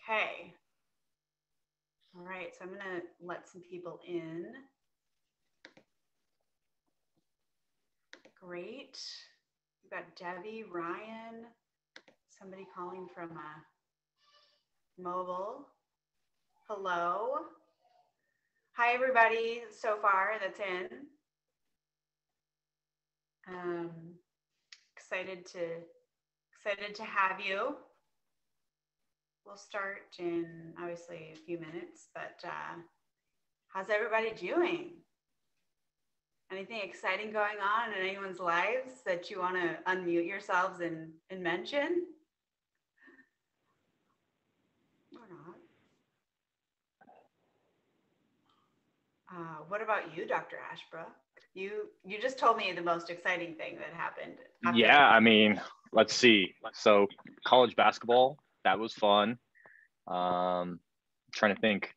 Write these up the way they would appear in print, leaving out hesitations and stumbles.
Okay. All right, so I'm gonna let some people in. Great. We've got Debbie, Ryan, somebody calling from mobile. Hello. Hi, everybody so far that's in. Excited to have you. We'll start in obviously a few minutes, but how's everybody doing? Anything exciting going on in anyone's lives that you want to unmute yourselves and mention? Or not? What about you, Dr. Ashbrook? You just told me the most exciting thing that happened. Yeah, I mean, let's see. So college basketball, that was fun. Trying to think.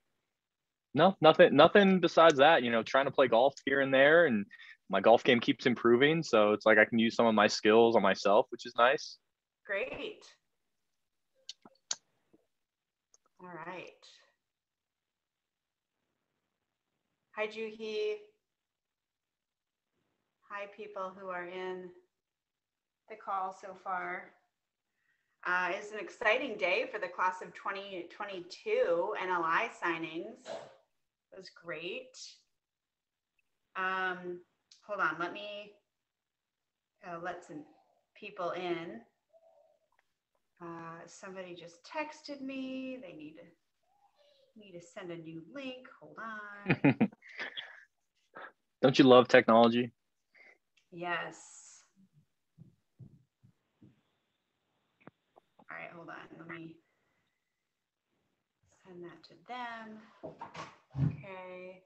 No, nothing besides that. Trying to play golf here and there, and my golf game keeps improving. So it's like I can use some of my skills on myself, which is nice. Great. All right. Hi, Juhi. Hi, people who are in the call so far. It's an exciting day for the class of 2022 NLI signings. It was great. Hold on, let me let some people in. Somebody just texted me. They need to send a new link. Hold on. Don't you love technology? Yes. All right, hold on. Let me send that to them. Okay.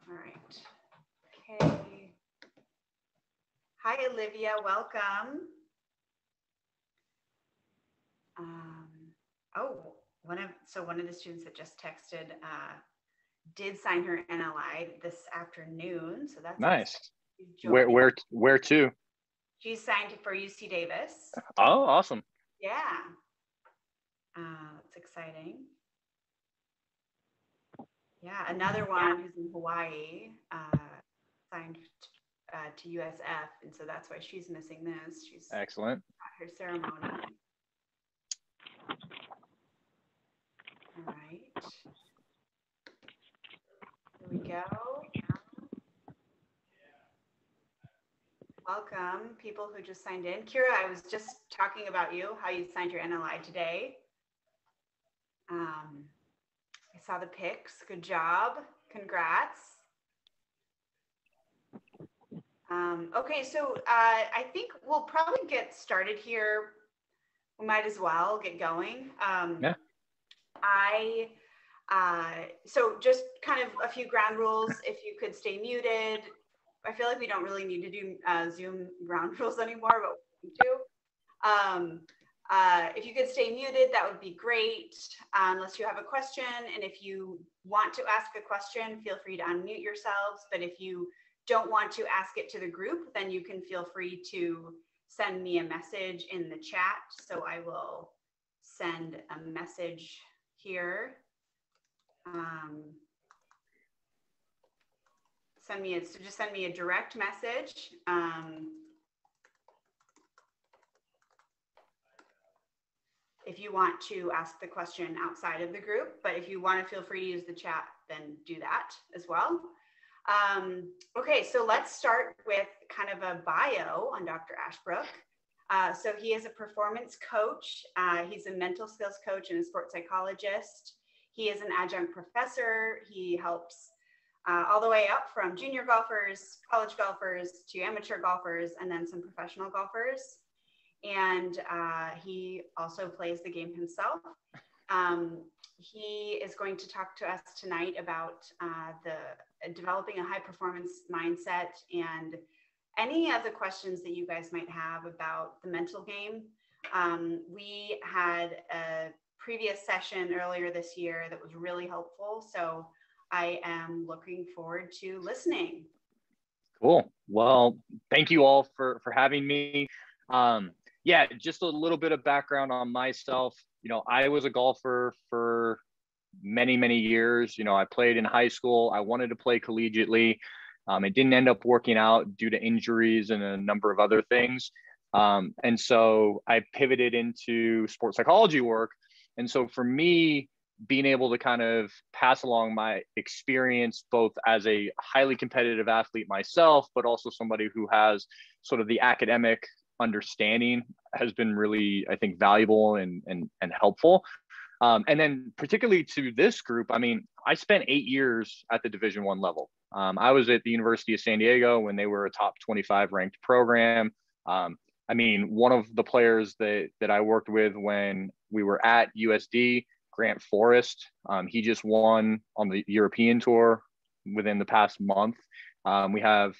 All right. Okay. Hi, Olivia. Welcome. One of the students that just texted did sign her NLI this afternoon. So that's nice. Where to? She's signed for UC Davis. Oh, awesome. Yeah. That's exciting. Yeah, another one who's in Hawaii signed to USF, and so that's why she's missing this. She's excellent. At her ceremony. All right. Here we go. Welcome, people who just signed in. Kira, I was just talking about you, how you signed your NLI today. I saw the pics. Good job. Congrats. Okay, so I think we'll probably get started here. We might as well get going. Yeah. So just kind of a few ground rules. If you could stay muted. I feel like we don't really need to do Zoom ground rules anymore, but we do. If you could stay muted, that would be great, unless you have a question. And if you want to ask a question, feel free to unmute yourselves. But if you don't want to ask it to the group, then you can feel free to send me a message in the chat. So I will send a message here. Just send me a direct message. If you want to ask the question outside of the group, but if you want to feel free to use the chat, then do that as well. Okay, so let's start with kind of a bio on Dr. Ashbrook. So he is a performance coach. He's a mental skills coach and a sports psychologist. He is an adjunct professor. He helps all the way up from junior golfers, college golfers, to amateur golfers, and then some professional golfers. And he also plays the game himself. He is going to talk to us tonight about developing a high performance mindset and any of the questions that you guys might have about the mental game. We had a previous session earlier this year that was really helpful. So I am looking forward to listening. Cool. Well, thank you all for having me. Yeah, just a little bit of background on myself. I was a golfer for many, many years. I played in high school. I wanted to play collegiately. It didn't end up working out due to injuries and a number of other things. And so I pivoted into sports psychology work. And so for me, being able to kind of pass along my experience, both as a highly competitive athlete myself, but also somebody who has sort of the academic understanding, has been really, I think, valuable and helpful. And then particularly to this group, I mean, I spent 8 years at the Division I level. I was at the University of San Diego when they were a top 25 ranked program. I mean, one of the players that I worked with when we were at USD, Grant Forrest, he just won on the European tour within the past month. We have,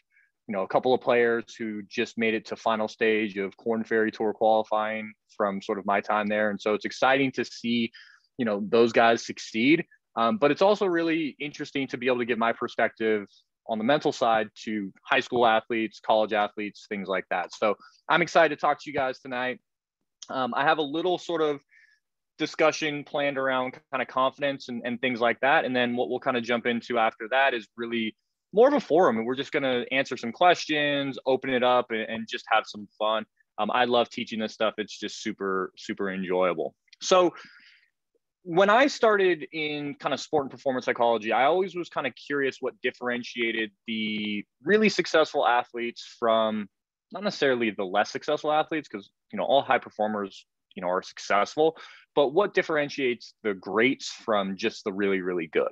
a couple of players who just made it to final stage of Korn Ferry Tour qualifying from sort of my time there. And so it's exciting to see, those guys succeed. But it's also really interesting to be able to give my perspective on the mental side to high school athletes, college athletes, things like that. So I'm excited to talk to you guys tonight. I have a little sort of discussion planned around kind of confidence and things like that. And then what we'll kind of jump into after that is really more of a forum. And we're just going to answer some questions, open it up, and just have some fun. I love teaching this stuff. It's just super, super enjoyable. So when I started in kind of sport and performance psychology, I always was kind of curious what differentiated the really successful athletes from not necessarily the less successful athletes, because, all high performers, are successful, but what differentiates the greats from just the really, really good.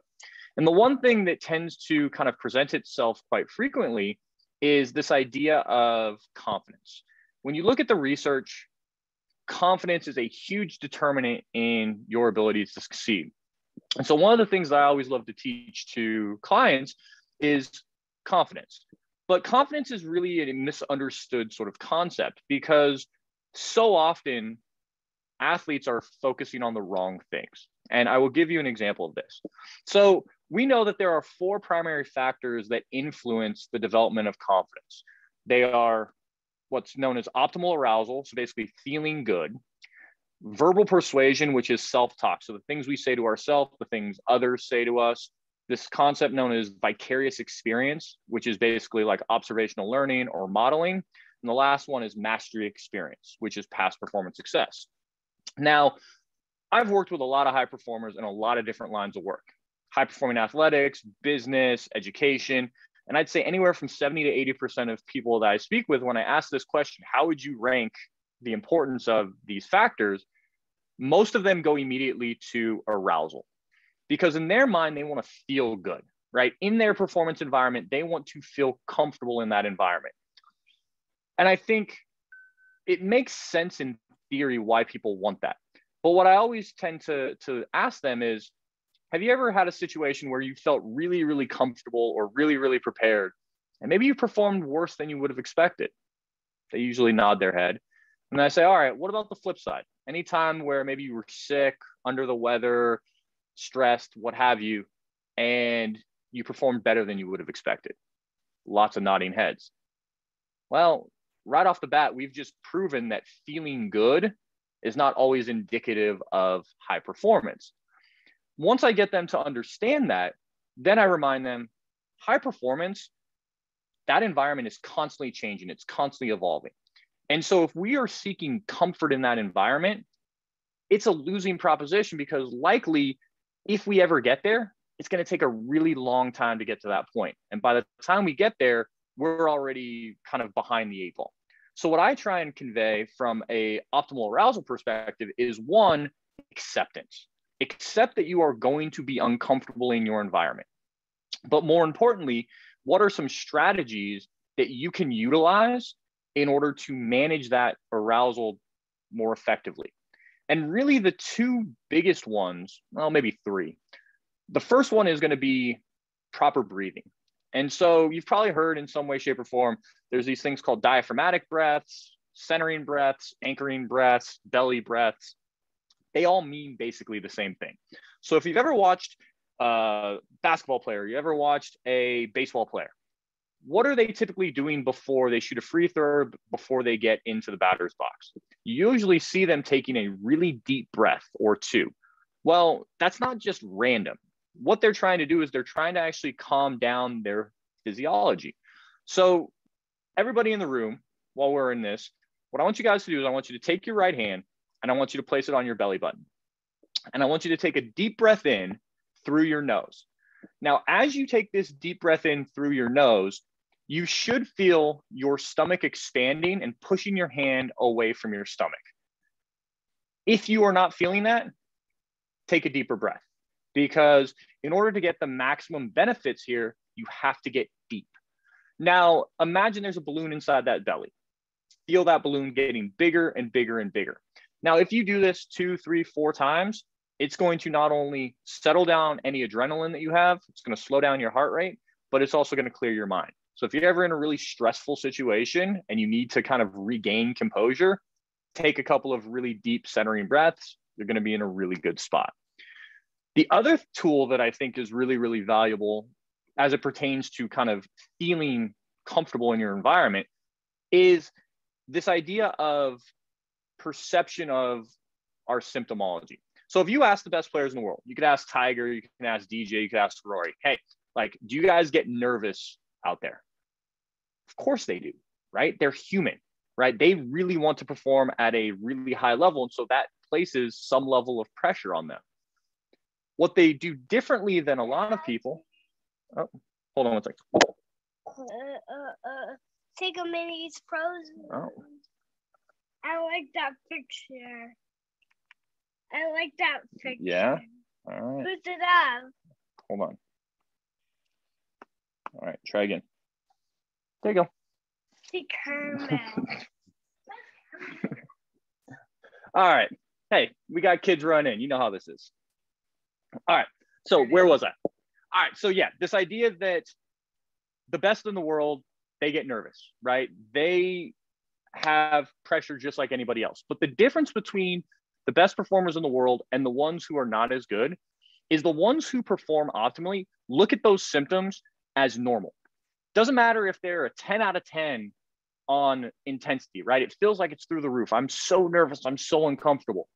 And the one thing that tends to kind of present itself quite frequently is this idea of confidence. When you look at the research, confidence is a huge determinant in your ability to succeed. And so one of the things that I always love to teach to clients is confidence. But confidence is really a misunderstood sort of concept, because so often athletes are focusing on the wrong things. And I will give you an example of this. So we know that there are 4 primary factors that influence the development of confidence. They are what's known as optimal arousal, so basically feeling good; verbal persuasion, which is self-talk, so the things we say to ourselves, the things others say to us; this concept known as vicarious experience, which is basically like observational learning or modeling; and the last one is mastery experience, which is past performance success. Now, I've worked with a lot of high performers in a lot of different lines of work: high performing athletics, business, education. And I'd say anywhere from 70 to 80% of people that I speak with, when I ask this question, how would you rank the importance of these factors? Most of them go immediately to arousal, because in their mind, they want to feel good, right? In their performance environment, they want to feel comfortable in that environment. And I think it makes sense in theory why people want that. But what I always tend to ask them is, have you ever had a situation where you felt really, really comfortable or really, really prepared, and maybe you performed worse than you would have expected? They usually nod their head. And I say, all right, what about the flip side? Anytime where maybe you were sick, under the weather, stressed, what have you, and you performed better than you would have expected? Lots of nodding heads. Well, right off the bat, we've just proven that feeling good is not always indicative of high performance. Once I get them to understand that, then I remind them, high performance, that environment is constantly changing. It's constantly evolving. And so if we are seeking comfort in that environment, it's a losing proposition, because likely if we ever get there, it's going to take a really long time to get to that point. And by the time we get there, we're already kind of behind the 8 ball. So what I try and convey from a optimal arousal perspective is, one, acceptance. Accept that you are going to be uncomfortable in your environment. But more importantly, what are some strategies that you can utilize in order to manage that arousal more effectively? And really the 2 biggest ones, well, maybe 3. The first one is going to be proper breathing. And so you've probably heard in some way, shape, or form, there's these things called diaphragmatic breaths, centering breaths, anchoring breaths, belly breaths. They all mean basically the same thing. So if you've ever watched a basketball player, you ever watched a baseball player, what are they typically doing before they shoot a free throw, before they get into the batter's box? You usually see them taking a really deep breath or two. Well, that's not just random. What they're trying to do is they're trying to actually calm down their physiology. So everybody in the room, while we're in this, what I want you guys to do is I want you to take your right hand and I want you to place it on your belly button. And I want you to take a deep breath in through your nose. Now, as you take this deep breath in through your nose, you should feel your stomach expanding and pushing your hand away from your stomach. If you are not feeling that, take a deeper breath, because in order to get the maximum benefits here, you have to get deep. Now, imagine there's a balloon inside that belly. Feel that balloon getting bigger and bigger and bigger. Now, if you do this 2, 3, 4 times, it's going to not only settle down any adrenaline that you have, it's going to slow down your heart rate, but it's also going to clear your mind. So if you're ever in a really stressful situation and you need to kind of regain composure, take a couple of really deep centering breaths. You're going to be in a really good spot. The other tool that I think is really, really valuable as it pertains to kind of feeling comfortable in your environment is this idea of perception of our symptomology. So if you ask the best players in the world, you could ask Tiger, you can ask DJ, you could ask Rory, hey, like, do you guys get nervous out there? Of course they do, right? They're human, right? They really want to perform at a really high level. And so that places some level of pressure on them. What they do differently than a lot of people, oh, hold on one second. Take a mini's frozen. Oh. I like that picture. I like that picture. Yeah. All right. Who's it of? Hold on. All right. Try again. There you go. See Kermit. All right. Hey, we got kids running. You know how this is. All right. So where was I? All right. So yeah, this idea that the best in the world, they get nervous, right? They have pressure just like anybody else. But the difference between the best performers in the world and the ones who are not as good is the ones who perform optimally look at those symptoms as normal. Doesn't matter if they're a 10 out of 10 on intensity, right? It feels like it's through the roof. I'm so nervous. I'm so uncomfortable.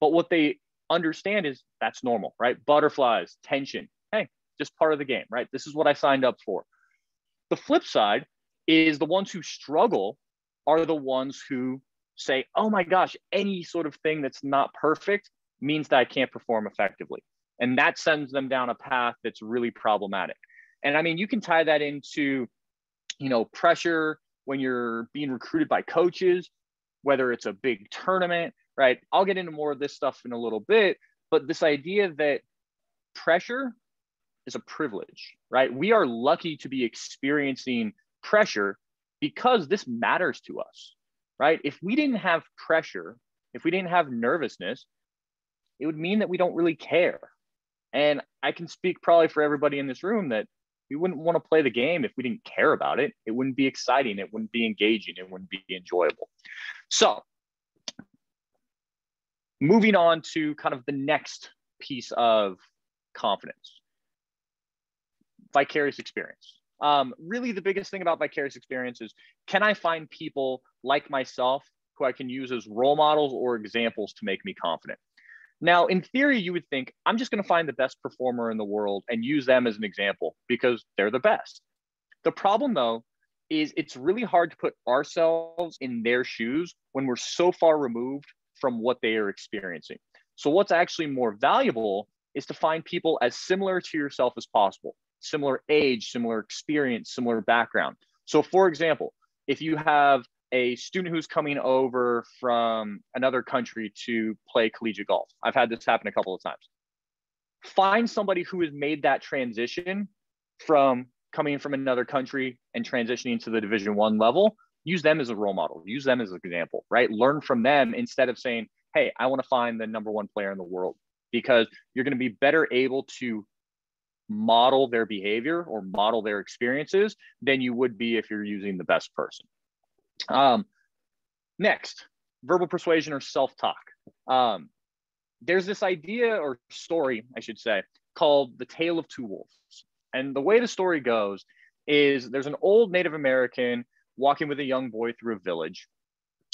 But what they understand is that's normal, right? Butterflies, tension. Hey, just part of the game, right? This is what I signed up for. The flip side is the ones who struggle are the ones who say, oh my gosh, any sort of thing that's not perfect means that I can't perform effectively. And that sends them down a path that's really problematic. And I mean, you can tie that into, you know, pressure when you're being recruited by coaches, whether it's a big tournament, right? I'll get into more of this stuff in a little bit, but this idea that pressure is a privilege, right? We are lucky to be experiencing pressure because this matters to us, right? If we didn't have pressure, if we didn't have nervousness, it would mean that we don't really care. And I can speak probably for everybody in this room that we wouldn't want to play the game if we didn't care about it. It wouldn't be exciting. It wouldn't be engaging. It wouldn't be enjoyable. So moving on to kind of the next piece of confidence, vicarious experience. Really the biggest thing about vicarious experience is, can I find people like myself who I can use as role models or examples to make me confident? Now, in theory, you would think, I'm just going to find the best performer in the world and use them as an example because they're the best. The problem, though, is it's really hard to put ourselves in their shoes when we're so far removed from what they are experiencing. So what's actually more valuable is to find people as similar to yourself as possible, similar age, similar experience, similar background. So for example, if you have a student who's coming over from another country to play collegiate golf, I've had this happen a couple of times. Find somebody who has made that transition from coming from another country and transitioning to the Division I level. Use them as a role model, use them as an example, right? Learn from them instead of saying, hey, I want to find the number one player in the world, because you're going to be better able to model their behavior or model their experiences than you would be if you're using the best person. Next, verbal persuasion or self-talk. There's this idea or story, I should say, called The Tale of Two Wolves. And the way the story goes is there's an old Native American walking with a young boy through a village.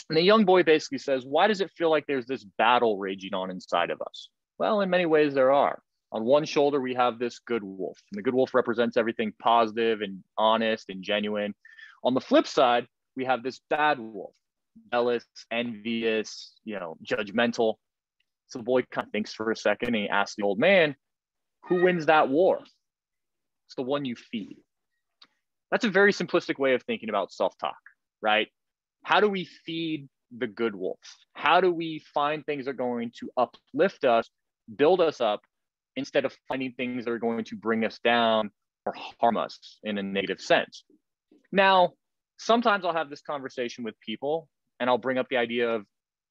And the young boy basically says, why does it feel like there's this battle raging on inside of us? Well, in many ways there are. On one shoulder, we have this good wolf, and the good wolf represents everything positive and honest and genuine. On the flip side, we have this bad wolf, jealous, envious, judgmental. So the boy kind of thinks for a second and he asks the old man, who wins that war? It's the one you feed. That's a very simplistic way of thinking about self-talk, right? How do we feed the good wolf? How do we find things that are going to uplift us, build us up, instead of finding things that are going to bring us down or harm us in a negative sense? Now, sometimes I'll have this conversation with people and I'll bring up the idea of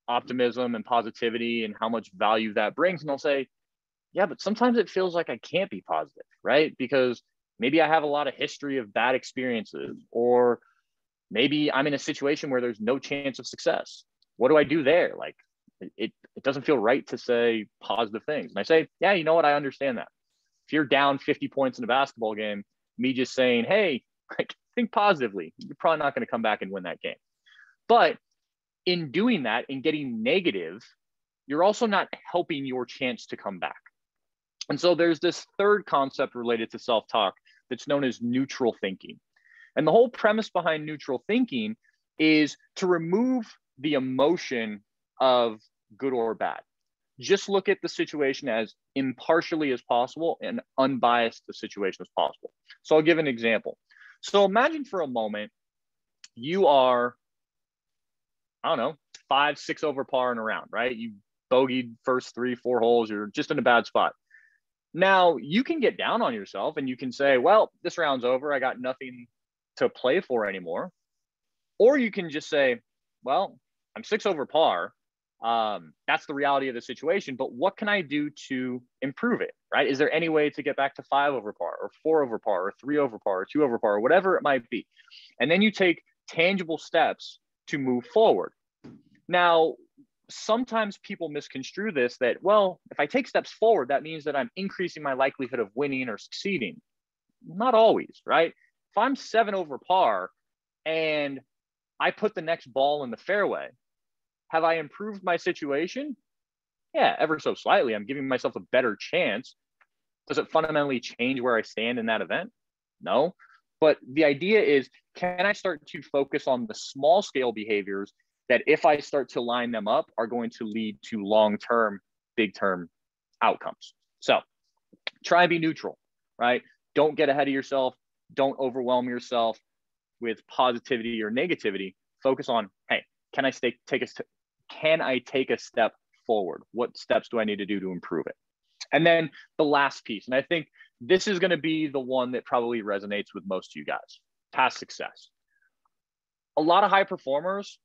optimism and positivity and how much value that brings. And I'll say, yeah, but sometimes it feels like I can't be positive, right? Because maybe I have a lot of history of bad experiences, or maybe I'm in a situation where there's no chance of success. What do I do there? Like, it doesn't feel right to say positive things. And I say, yeah, you know what? I understand that. If you're down 50 points in a basketball game, me just saying, hey, think positively, you're probably not going to come back and win that game. But in doing that and getting negative, you're also not helping your chance to come back. And so there's this third concept related to self-talk that's known as neutral thinking. And the whole premise behind neutral thinking is to remove the emotion of good or bad. Just look at the situation as impartially as possible and unbiased the situation as possible. So I'll give an example. So imagine for a moment, you are, 5, 6 over par in a round, right? You bogeyed first 3, 4 holes, you're just in a bad spot. Now you can get down on yourself and you can say, well, this round's over, I got nothing to play for anymore. Or you can just say, well, I'm 6 over par. That's the reality of the situation, but what can I do to improve it, right? Is there any way to get back to 5 over par or 4 over par or 3 over par or 2 over par or whatever it might be? And then you take tangible steps to move forward. Now, sometimes people misconstrue this that, well, if I take steps forward, that means that I'm increasing my likelihood of winning or succeeding. Not always, right? If I'm 7 over par and I put the next ball in the fairway, have I improved my situation? Yeah, ever so slightly. I'm giving myself a better chance. Does it fundamentally change where I stand in that event? No. But the idea is, can I start to focus on the small scale behaviors that, if I start to line them up, are going to lead to long-term, big-term outcomes? So try and be neutral, right? Don't get ahead of yourself. Don't overwhelm yourself with positivity or negativity. Focus on, hey, can I take a step forward? What steps do I need to do to improve it? And then the last piece, and I think this is going to be the one that probably resonates with most of you guys, past success. A lot of high performers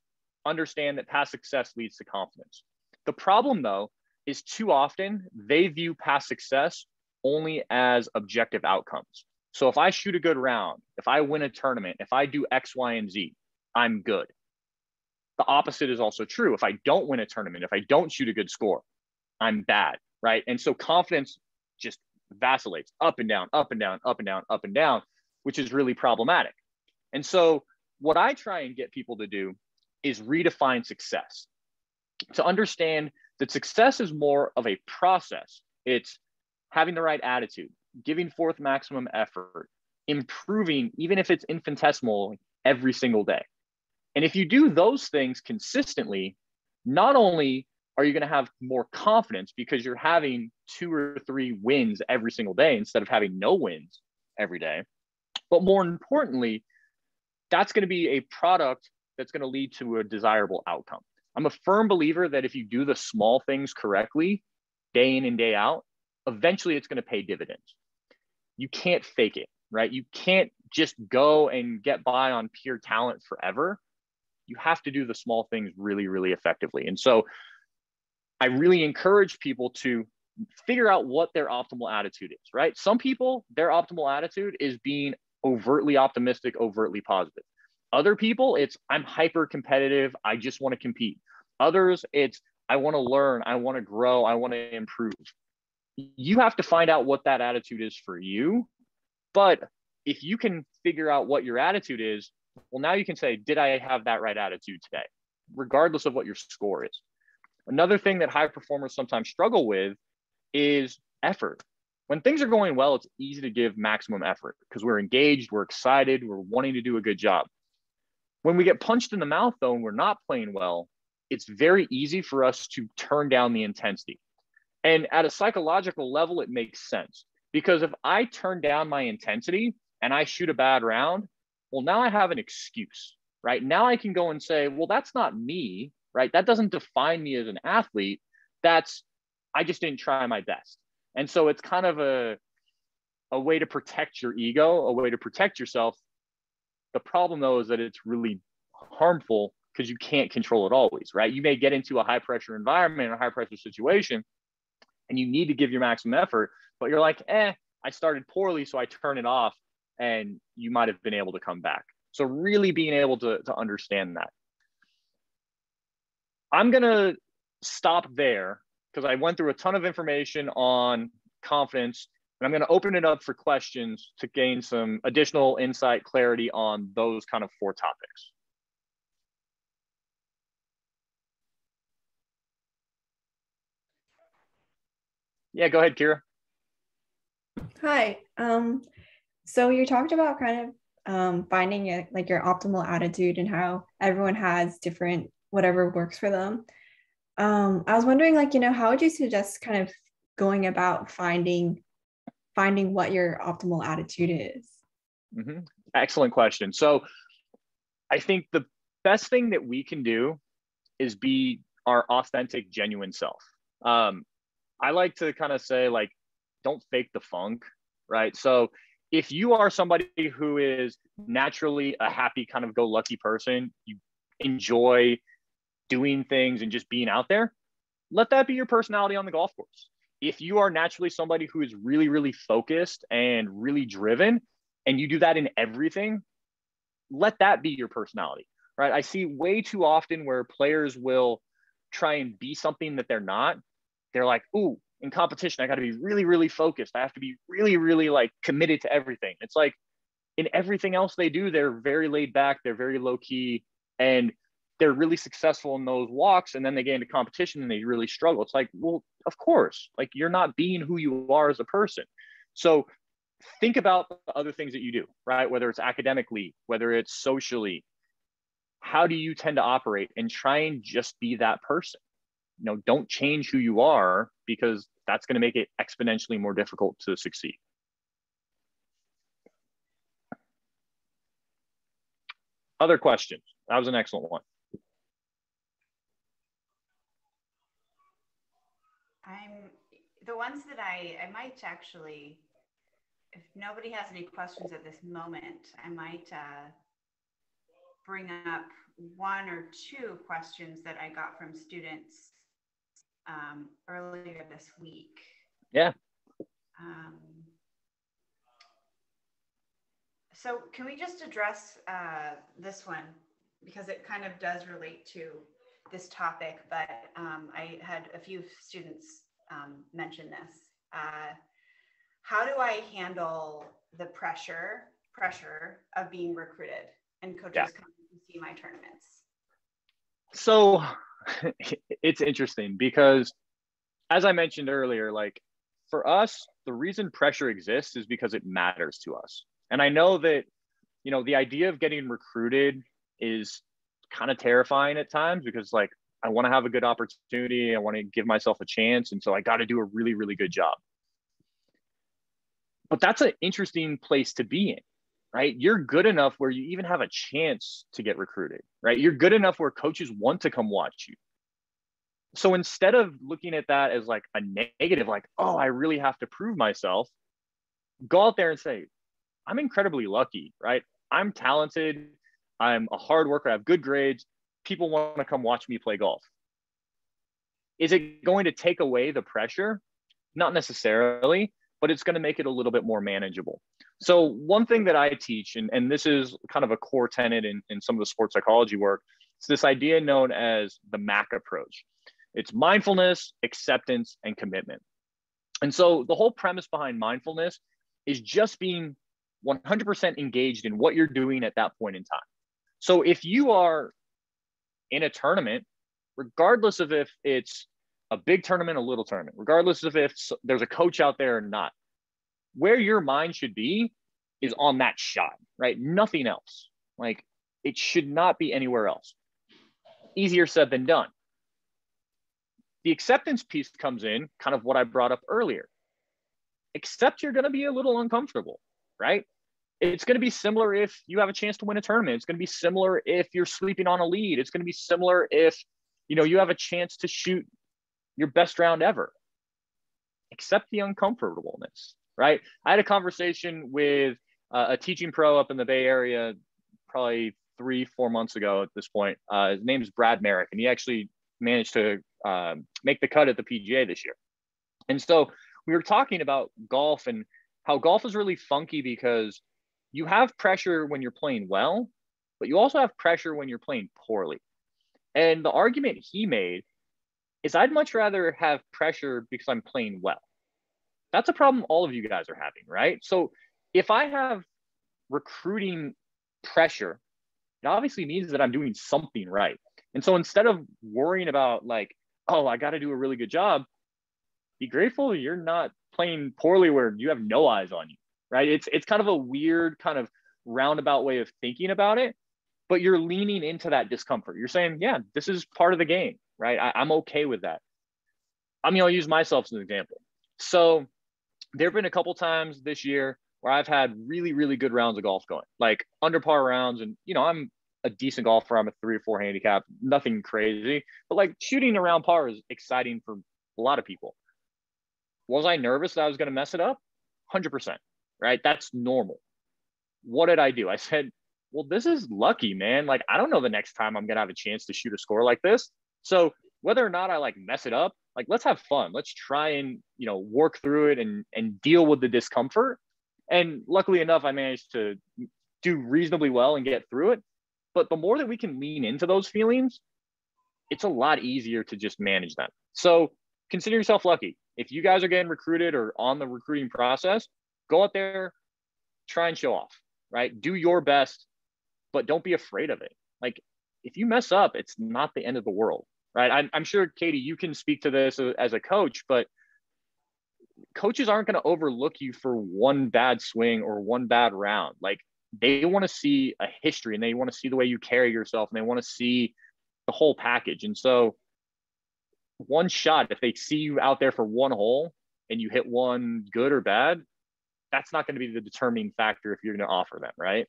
understand that past success leads to confidence. The problem, though, is too often they view past success only as objective outcomes. So if I shoot a good round, if I win a tournament, if I do X, Y, and Z, I'm good. The opposite is also true. If I don't win a tournament, if I don't shoot a good score, I'm bad, right? And so confidence just vacillates up and down, up and down, up and down, up and down, which is really problematic. And so what I try and get people to do is redefine success, to understand that success is more of a process. It's having the right attitude, giving forth maximum effort, improving, even if it's infinitesimal, every single day. And if you do those things consistently, not only are you going to have more confidence because you're having 2 or 3 wins every single day instead of having no wins every day, but more importantly, that's going to be a product that's going to lead to a desirable outcome. I'm a firm believer that if you do the small things correctly, day in and day out, eventually it's going to pay dividends. You can't fake it, right? You can't just go and get by on pure talent forever. You have to do the small things really, really effectively. And so I really encourage people to figure out what their optimal attitude is, right? Some people, their optimal attitude is being overtly optimistic, overtly positive. Other people, it's I'm hyper competitive, I just want to compete. Others, it's I want to learn, I want to grow, I want to improve. You have to find out what that attitude is for you. But if you can figure out what your attitude is, well, now you can say, did I have that right attitude today? Regardless of what your score is. Another thing that high performers sometimes struggle with is effort. When things are going well, it's easy to give maximum effort because we're engaged, we're excited, we're wanting to do a good job. When we get punched in the mouth, though, and we're not playing well, it's very easy for us to turn down the intensity. And at a psychological level, it makes sense because if I turn down my intensity and I shoot a bad round, well, now I have an excuse, right? Now I can go and say, well, that's not me, right? That doesn't define me as an athlete. I just didn't try my best. And so it's kind of a way to protect your ego, a way to protect yourself. The problem, though, is that it's really harmful because you can't control it always, right? You may get into a high pressure environment, a high pressure situation, and you need to give your maximum effort, but you're like, I started poorly, so I turn it off, and you might have been able to come back. So really being able to understand that. I'm going to stop there because I went through a ton of information on confidence, and I'm going to open it up for questions to gain some additional insight, clarity on those kind of 4 topics. Yeah, go ahead, Kira. Hi. So you talked about kind of finding it like your optimal attitude and how everyone has different whatever works for them. I was wondering, like, how would you suggest kind of going about finding what your optimal attitude is? Mm-hmm. Excellent question. So I think the best thing that we can do is be our authentic, genuine self. I like to kind of say, like, don't fake the funk, right? So if you are somebody who is naturally a happy, kind of go lucky person, you enjoy doing things and just being out there, let that be your personality on the golf course. If you are naturally somebody who is really, really focused and really driven, and you do that in everything, let that be your personality, right? I see way too often where players will try and be something that they're not. They're like, ooh, in competition, I got to be really, really focused. I have to be really, really like committed to everything. It's like in everything else they do, they're very laid back, they're very low key, and they're really successful in those walks. And then they get into competition and they really struggle. It's like, well, of course, like you're not being who you are as a person. So think about the other things that you do, right? Whether it's academically, whether it's socially, how do you tend to operate, and try and just be that person. Don't change who you are, because that's going to make it exponentially more difficult to succeed. Other questions? That was an excellent one. The ones that I might actually, if nobody has any questions at this moment, I might bring up 1 or 2 questions that I got from students earlier this week. Yeah. So can we just address this one, because it kind of does relate to this topic, but I had a few students mention this. How do I handle the pressure of being recruited and coaches coming to see my tournaments? So it's interesting because, as I mentioned earlier, like for us, the reason pressure exists is because it matters to us. And I know that, the idea of getting recruited is kind of terrifying at times, because like, I want to have a good opportunity. I want to give myself a chance. And so I got to do a really, really good job. But that's an interesting place to be in, right? You're good enough where you even have a chance to get recruited, right? You're good enough where coaches want to come watch you. So instead of looking at that as like a negative, like, oh, I really have to prove myself, go out there and say, I'm incredibly lucky, right? I'm talented. I'm a hard worker. I have good grades. People want to come watch me play golf. Is it going to take away the pressure? Not necessarily, but it's going to make it a little bit more manageable. So one thing that I teach, and this is kind of a core tenet in some of the sports psychology work, it's this idea known as the MAC approach. It's mindfulness, acceptance, and commitment. And so the whole premise behind mindfulness is just being 100% engaged in what you're doing at that point in time. So if you are in a tournament, regardless of if it's a big tournament, a little tournament, regardless of if there's a coach out there or not, where your mind should be is on that shot, right? Nothing else. Like, it should not be anywhere else. Easier said than done. The acceptance piece comes in, kind of what I brought up earlier. Accept you're going to be a little uncomfortable, right? It's going to be similar if you have a chance to win a tournament. It's going to be similar if you're sleeping on a lead. It's going to be similar if, you know, you have a chance to shoot your best round ever. Accept the uncomfortableness, right? I had a conversation with a teaching pro up in the Bay Area probably 3-4 months ago at this point. His name is Brad Merrick, and he actually managed to make the cut at the PGA this year. And so we were talking about golf and how golf is really funky because you have pressure when you're playing well, but you also have pressure when you're playing poorly. And the argument he made is I'd much rather have pressure because I'm playing well. That's a problem all of you guys are having, right? So if I have recruiting pressure, it obviously means that I'm doing something right. And so instead of worrying about like, oh, I got to do a really good job, be grateful you're not playing poorly where you have no eyes on you, right? It's kind of a weird kind of roundabout way of thinking about it, but you're leaning into that discomfort. You're saying, yeah, this is part of the game, right? I'm okay with that. I mean, I'll use myself as an example. So there have been a couple times this year where I've had really, really good rounds of golf going, like under par rounds. And, you know, I'm a decent golfer. I'm a 3 or 4 handicap, nothing crazy, but like shooting around par is exciting for a lot of people. Was I nervous that I was going to mess it up? 100%, right? That's normal. What did I do? I said, well, this is lucky, man. Like, I don't know the next time I'm going to have a chance to shoot a score like this. So whether or not I like mess it up, like, let's have fun. Let's try and, you know, work through it and deal with the discomfort. And luckily enough, I managed to do reasonably well and get through it. But the more that we can lean into those feelings, it's a lot easier to just manage them. So consider yourself lucky. If you guys are getting recruited or on the recruiting process, go out there, try and show off, right? Do your best, but don't be afraid of it. Like, if you mess up, it's not the end of the world, right? I'm sure, Katie, you can speak to this as a coach, but coaches aren't going to overlook you for one bad swing or one bad round. Like, they want to see a history and they want to see the way you carry yourself and they want to see the whole package. And so one shot, if they see you out there for one hole and you hit one good or bad, that's not going to be the determining factor if you're going to offer them, right?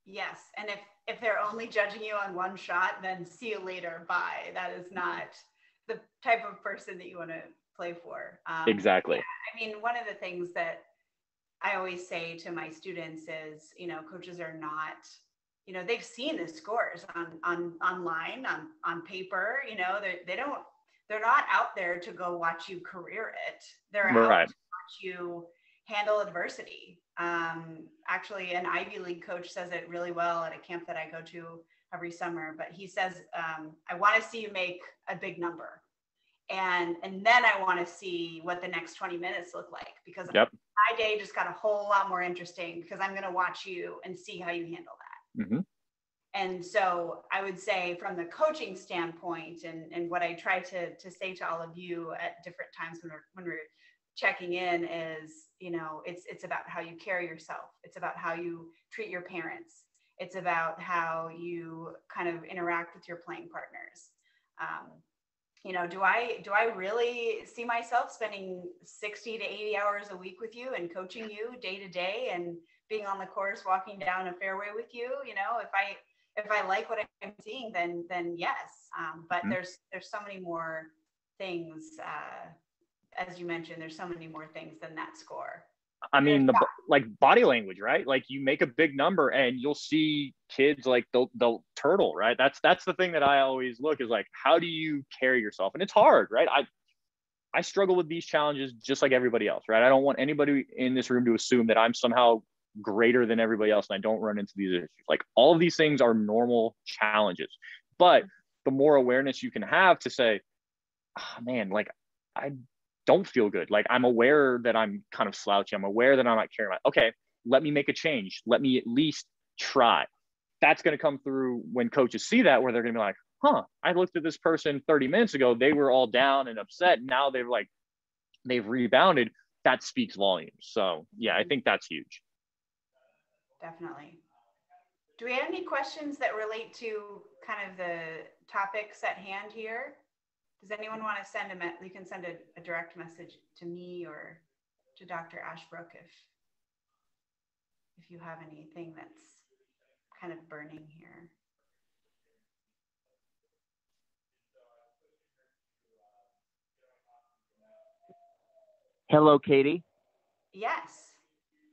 Yes. And if they're only judging you on one shot, then see you later, bye. That is not the type of person that you want to play for. Exactly. Yeah, I mean, one of the things that I always say to my students is, you know, coaches are not, you know, they've seen the scores online, on paper, you know, they're not out there to go watch you career it. They're right. out to watch you handle adversity. Actually, an Ivy League coach says it really well at a camp that I go to every summer, but he says, I want to see you make a big number. And then I want to see what the next 20 minutes look like, because my day just got a whole lot more interesting because I'm going to watch you and see how you handle that. Mm-hmm. And so I would say from the coaching standpoint, and what I try to say to all of you at different times when we're checking in is, you know, it's about how you carry yourself. It's about how you treat your parents. It's about how you kind of interact with your playing partners. You know, do I really see myself spending 60 to 80 hours a week with you and coaching you day to day and being on the course, walking down a fairway with you? You know, if I like what I'm seeing, then yes. But there's so many more things, as you mentioned, there's so many more things than that score. I mean, like body language, right? Like, you make a big number and you'll see kids like they'll turtle, right? That's the thing that I always look is like, how do you carry yourself? And it's hard, right? I struggle with these challenges just like everybody else, right? I don't want anybody in this room to assume that I'm somehow greater than everybody else and I don't run into these issues. Like, all of these things are normal challenges, but the more awareness you can have to say, oh, man, like, I don't feel good. Like, I'm aware that I'm kind of slouchy. I'm aware that I'm not carrying my, okay, let me make a change. Let me at least try. That's going to come through when coaches see that, where they're going to be like, huh, I looked at this person 30 minutes ago. They were all down and upset. Now they've rebounded. That speaks volumes. So yeah, I think that's huge. Definitely. Do we have any questions that relate to kind of the topics at hand here? Does anyone want to send you can send a direct message to me or to Dr. Ashbrook if you have anything that's kind of burning here. Hello, Katie. Yes.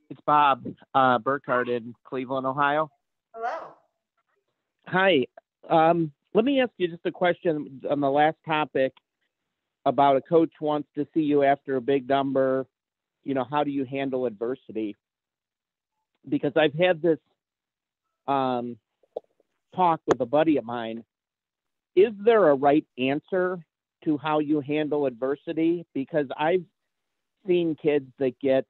It's Bob Burkhardt in Cleveland, Ohio. Hello. Hi. Let me ask you just a question on the last topic about a coach wants to see you after a big number. You know, how do you handle adversity? Because I've had this talk with a buddy of mine. Is there a right answer to how you handle adversity? Because I've seen kids that get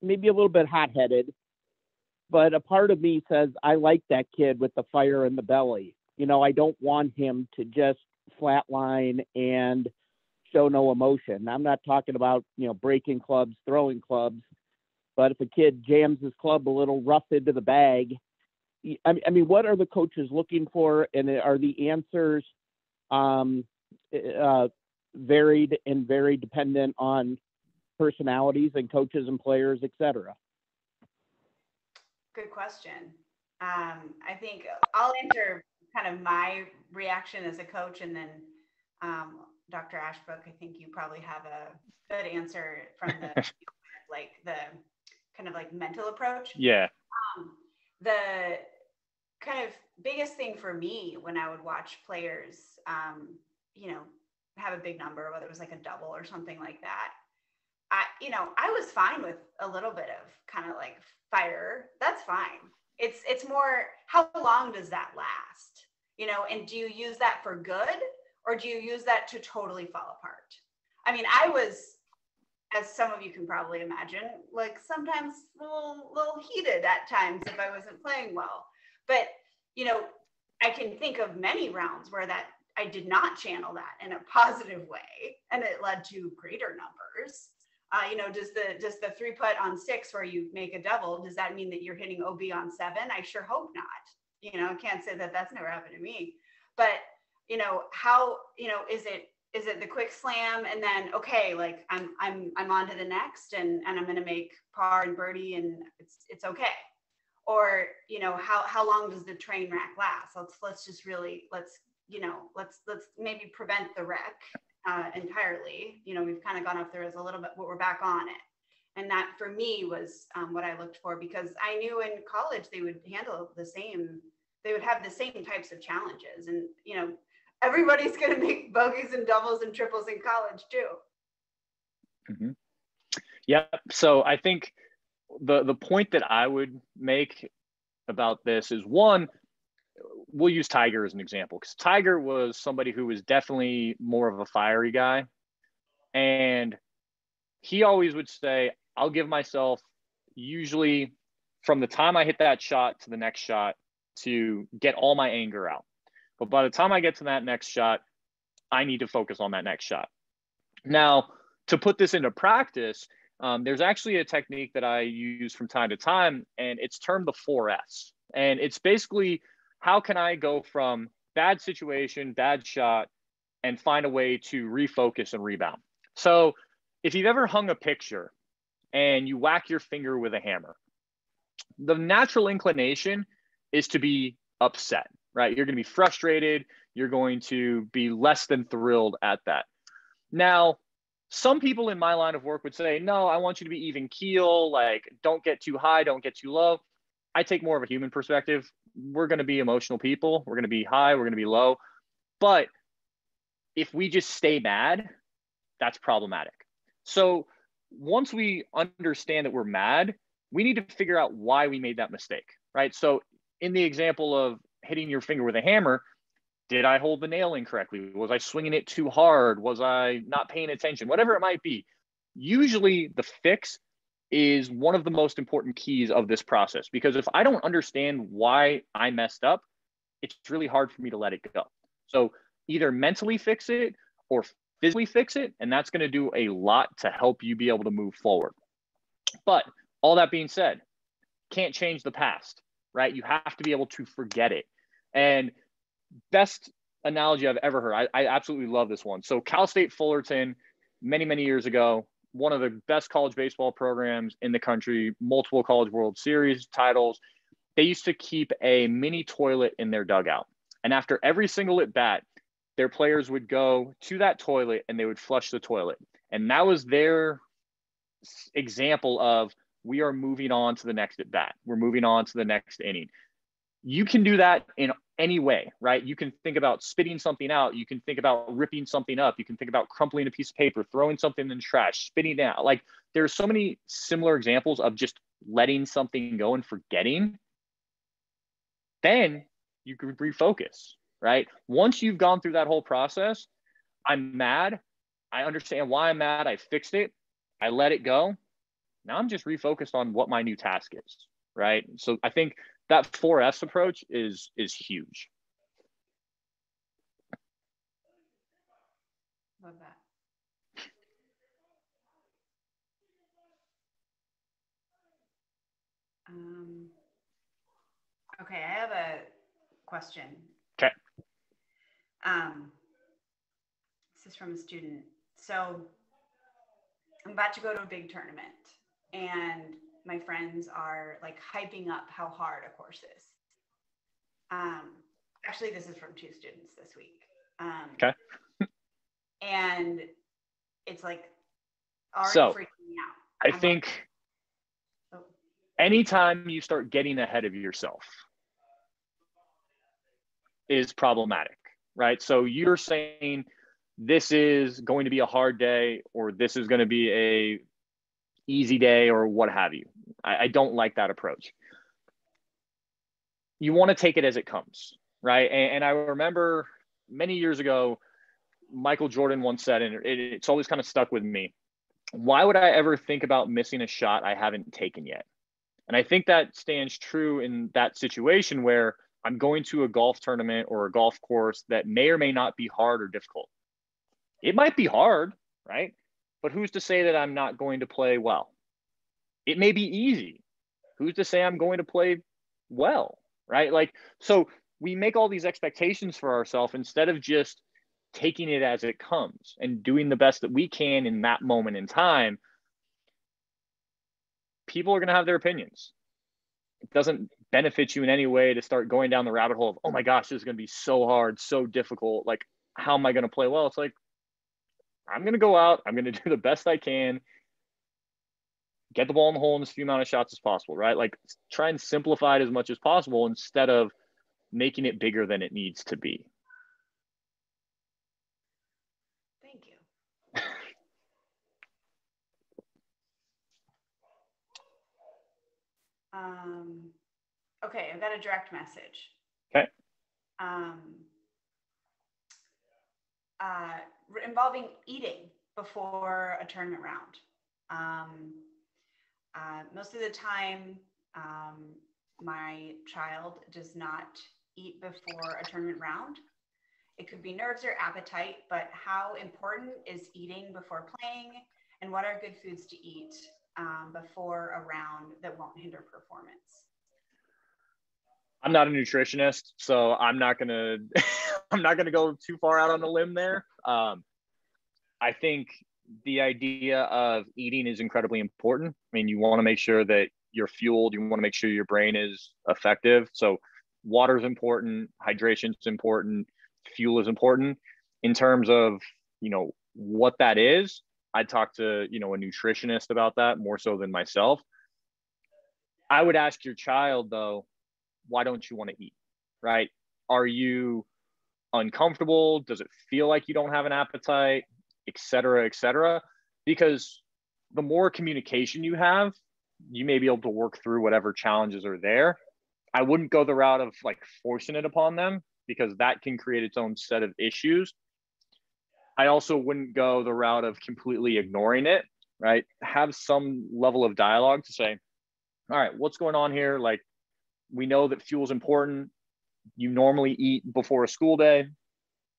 maybe a little bit hot-headed, but a part of me says, I like that kid with the fire in the belly. You know, I don't want him to just flatline and show no emotion. I'm not talking about, you know, breaking clubs, throwing clubs, but if a kid jams his club a little rough into the bag, I mean, what are the coaches looking for? And are the answers varied and very dependent on personalities and coaches and players, et cetera? Good question. I think I'll answer kind of my reaction as a coach, and then Dr. Ashbrook, I think you probably have a good answer from the like the kind of like mental approach. Yeah. The kind of biggest thing for me when I would watch players, you know, have a big number, whether it was like a double or something like that, I was fine with a little bit of kind of like fire. That's fine. It's more, how long does that last? You know, and do you use that for good, or do you use that to totally fall apart? I mean, I was, as some of you can probably imagine, like sometimes a little heated at times if I wasn't playing well. But, you know, I can think of many rounds where that I did not channel that in a positive way, and it led to greater numbers. You know, does the 3-putt on 6 where you make a double, does that mean that you're hitting OB on 7? I sure hope not. You know, I can't say that that's never happened to me. But, you know, how, you know, is it the quick slam and then, okay, like I'm on to the next and I'm going to make par and birdie and it's okay. Or, you know, how long does the train wreck last? Let's just really, let's maybe prevent the wreck entirely. You know, we've kind of gone off there as a little bit, but we're back on it. And that for me was what I looked for, because I knew in college they would handle they would have the same types of challenges. And, you know, everybody's going to make bogeys and doubles and triples in college too. Mm-hmm. Yeah. So I think the point that I would make about this is, one, we'll use Tiger as an example, because Tiger was somebody who was definitely more of a fiery guy. And he always would say, I'll give myself usually from the time I hit that shot to the next shot to get all my anger out. But by the time I get to that next shot, I need to focus on that next shot. Now, to put this into practice, there's actually a technique that I use from time to time, and it's termed the 4S. And it's basically, how can I go from bad situation, bad shot, and find a way to refocus and rebound? So if you've ever hung a picture and you whack your finger with a hammer, the natural inclination is to be upset, right? You're going to be frustrated. You're going to be less than thrilled at that. Now, some people in my line of work would say, no, I want you to be even keel, like don't get too high, don't get too low. I take more of a human perspective. We're going to be emotional people. We're going to be high, we're going to be low. But if we just stay mad, that's problematic. So once we understand that we're mad, we need to figure out why we made that mistake, right? So in the example of hitting your finger with a hammer, did I hold the nail incorrectly? Was I swinging it too hard? Was I not paying attention? Whatever it might be. Usually the fix is one of the most important keys of this process, because if I don't understand why I messed up, it's really hard for me to let it go. So either mentally fix it or physically fix it, and that's going to do a lot to help you be able to move forward. But all that being said, can't change the past, right? You have to be able to forget it. And best analogy I've ever heard, I absolutely love this one. So Cal State Fullerton, many, many years ago, one of the best college baseball programs in the country, multiple College World Series titles. They used to keep a mini toilet in their dugout. And after every single at bat, their players would go to that toilet and they would flush the toilet. And that was their example of, we are moving on to the next at bat. We're moving on to the next inning. You can do that in any way, right? You can think about spitting something out. You can think about ripping something up. You can think about crumpling a piece of paper, throwing something in the trash, spitting it out. Like, there's so many similar examples of just letting something go and forgetting. Then you can refocus, right? Once you've gone through that whole process, I'm mad. I understand why I'm mad. I fixed it. I let it go. Now I'm just refocused on what my new task is, right? So I think that 4S approach is huge. Love that. Okay, I have a question. Okay. This is from a student. So I'm about to go to a big tournament, and my friends are like hyping up how hard a course is. Actually, this is from 2 students this week. Okay. And it's like already So, freaking me out. I think anytime you start getting ahead of yourself is problematic, right? So you're saying this is going to be a hard day, or this is going to be a easy day, or what have you. I don't like that approach. You want to take it as it comes, right? And I remember many years ago, Michael Jordan once said, and it's always kind of stuck with me, why would I ever think about missing a shot I haven't taken yet? And I think that stands true in that situation where I'm going to a golf tournament or a golf course that may or may not be hard or difficult. It might be hard, right? But who's to say that I'm not going to play well? It may be easy. Who's to say I'm going to play well, right? Like, so we make all these expectations for ourselves instead of just taking it as it comes and doing the best that we can in that moment in time. People are going to have their opinions. It doesn't benefit you in any way to start going down the rabbit hole of, oh my gosh, this is going to be so hard, so difficult. Like, how am I going to play well? It's like, I'm going to go out. I'm going to do the best I can. Get the ball in the hole in as few amount of shots as possible, right? Like, try and simplify it as much as possible instead of making it bigger than it needs to be. Thank you. Okay, I've got a direct message. Okay. Involving eating before a tournament round. Most of the time, my child does not eat before a tournament round. It could be nerves or appetite, but how important is eating before playing, and what are good foods to eat before a round that won't hinder performance? I'm not a nutritionist, so I'm not gonna I'm not gonna go too far out on a limb there. I think the idea of eating is incredibly important. I mean, you want to make sure that you're fueled. You want to make sure your brain is effective. So water is important, hydration is important, fuel is important. In terms of, what that is, I'd talk to, a nutritionist about that more so than myself. I would ask your child, though, why don't you want to eat, right? Are you uncomfortable? Does it feel like you don't have an appetite, et cetera, et cetera? Because the more communication you have, you may be able to work through whatever challenges are there. I wouldn't go the route of like forcing it upon them, because that can create its own set of issues. I also wouldn't go the route of completely ignoring it, right? Have some level of dialogue to say, all right, what's going on here? Like, we know that fuel is important. You normally eat before a school day,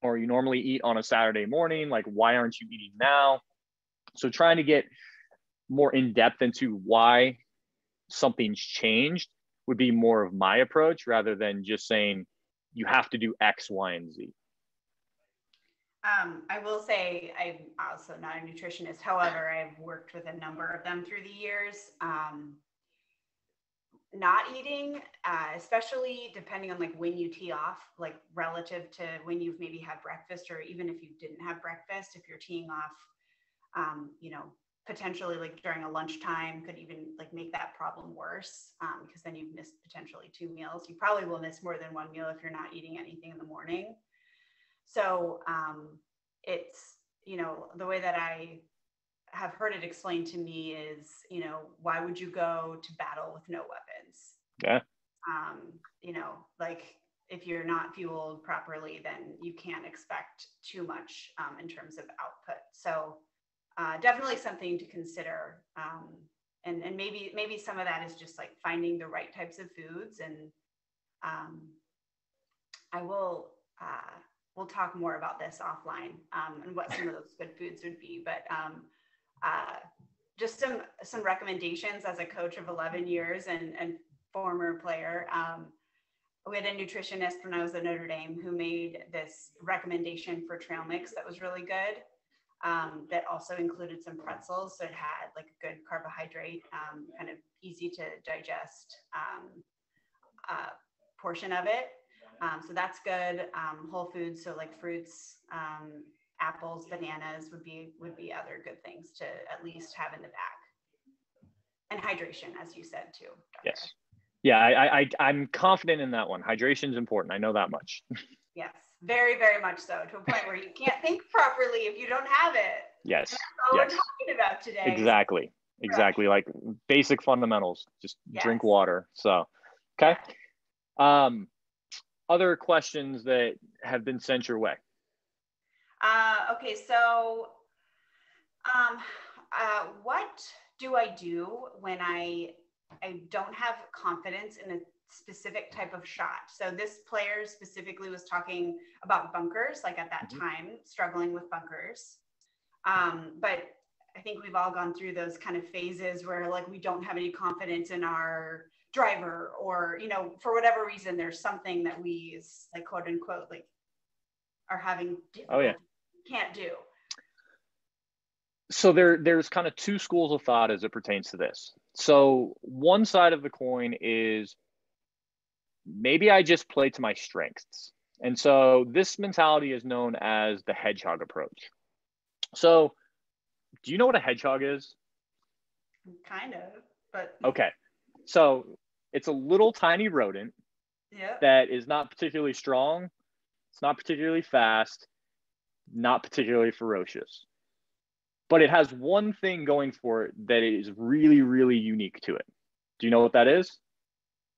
or you normally eat on a Saturday morning. Like, why aren't you eating now? So trying to get more in depth into why something's changed would be more of my approach, rather than just saying you have to do X, Y, and Z. I will say I'm also not a nutritionist. However, I've worked with a number of them through the years. Not eating, especially depending on like when you tee off, like relative to when you've maybe had breakfast, or even if you didn't have breakfast, if you're teeing off, potentially like during a lunchtime could even like make that problem worse, because then you've missed potentially 2 meals. You probably will miss more than 1 meal if you're not eating anything in the morning. So it's, the way that I have heard it explained to me is, why would you go to battle with no weapons? Yeah. Like if you're not fueled properly, then you can't expect too much in terms of output. So definitely something to consider. And maybe some of that is just like finding the right types of foods. And we'll talk more about this offline, and what some of those good foods would be. But just some recommendations as a coach of 11 years and former player. We had a nutritionist when I was at Notre Dame who made this recommendation for trail mix that was really good, that also included some pretzels. So it had like a good carbohydrate, kind of easy to digest portion of it. So that's good. Whole foods, so like fruits, apples, bananas would be other good things to at least have in the bag. And hydration, as you said too, Dr. Yes. Yeah, I'm confident in that one. Hydration is important. I know that much. Yes, very, very much so, to a point where you can't think properly if you don't have it. Yes. And that's all we're talking about today. Exactly. Like basic fundamentals, just drink water. So, okay. Other questions that have been sent your way? Okay, so what do I do when I don't have confidence in a specific type of shot? So this player specifically was talking about bunkers, like at that time, struggling with bunkers. But I think we've all gone through those kind of phases where like we don't have any confidence in our driver, or for whatever reason there's something that we, like, quote unquote, like are having difficulty, can't do. So there's kind of two schools of thought as it pertains to this. So one side of the coin is maybe I just play to my strengths, and so this mentality is known as the hedgehog approach. So do you know what a hedgehog is? Kind of, but okay. So it's a little tiny rodent that is not particularly strong. It's not particularly fast, not particularly ferocious. But it has one thing going for it that is really, really unique to it. Do you know what that is?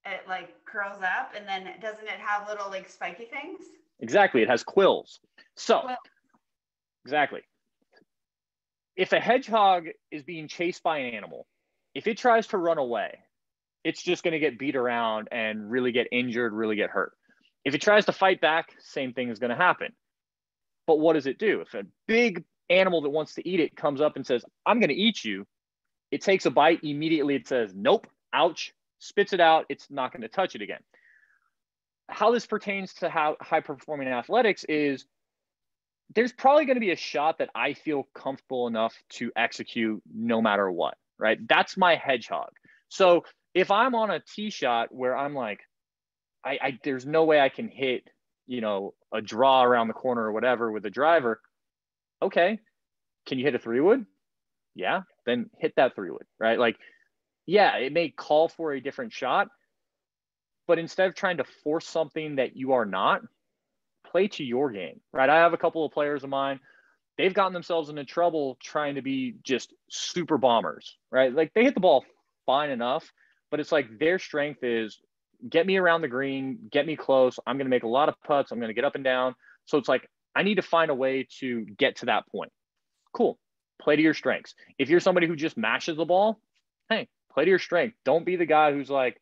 It like curls up, and then doesn't it have little like spiky things? Exactly. It has quills. So, exactly. If a hedgehog is being chased by an animal, if it tries to run away, it's just going to get beat around and really get injured, really get hurt. If it tries to fight back, same thing is going to happen. But what does it do? If a big animal that wants to eat it comes up and says, I'm going to eat you, it takes a bite, immediately it says, nope, ouch, spits it out, it's not going to touch it again. How this pertains to how high-performing athletics is, there's probably going to be a shot that I feel comfortable enough to execute no matter what, right? That's my hedgehog. So if I'm on a tee shot where I'm like, there's no way I can hit, a draw around the corner or whatever with a driver. Okay. Can you hit a 3-wood? Yeah. Then hit that 3-wood, right? Like, yeah, it may call for a different shot, but instead of trying to force something that you are not, play to your game, right? I have a couple of players of mine, they've gotten themselves into trouble trying to be just super bombers, right? Like they hit the ball fine enough, but it's like their strength is get me around the green, get me close. I'm going to make a lot of putts. I'm going to get up and down. So it's like, I need to find a way to get to that point. Cool. play to your strengths. If you're somebody who just mashes the ball, hey, play to your strength. Don't be the guy who's like,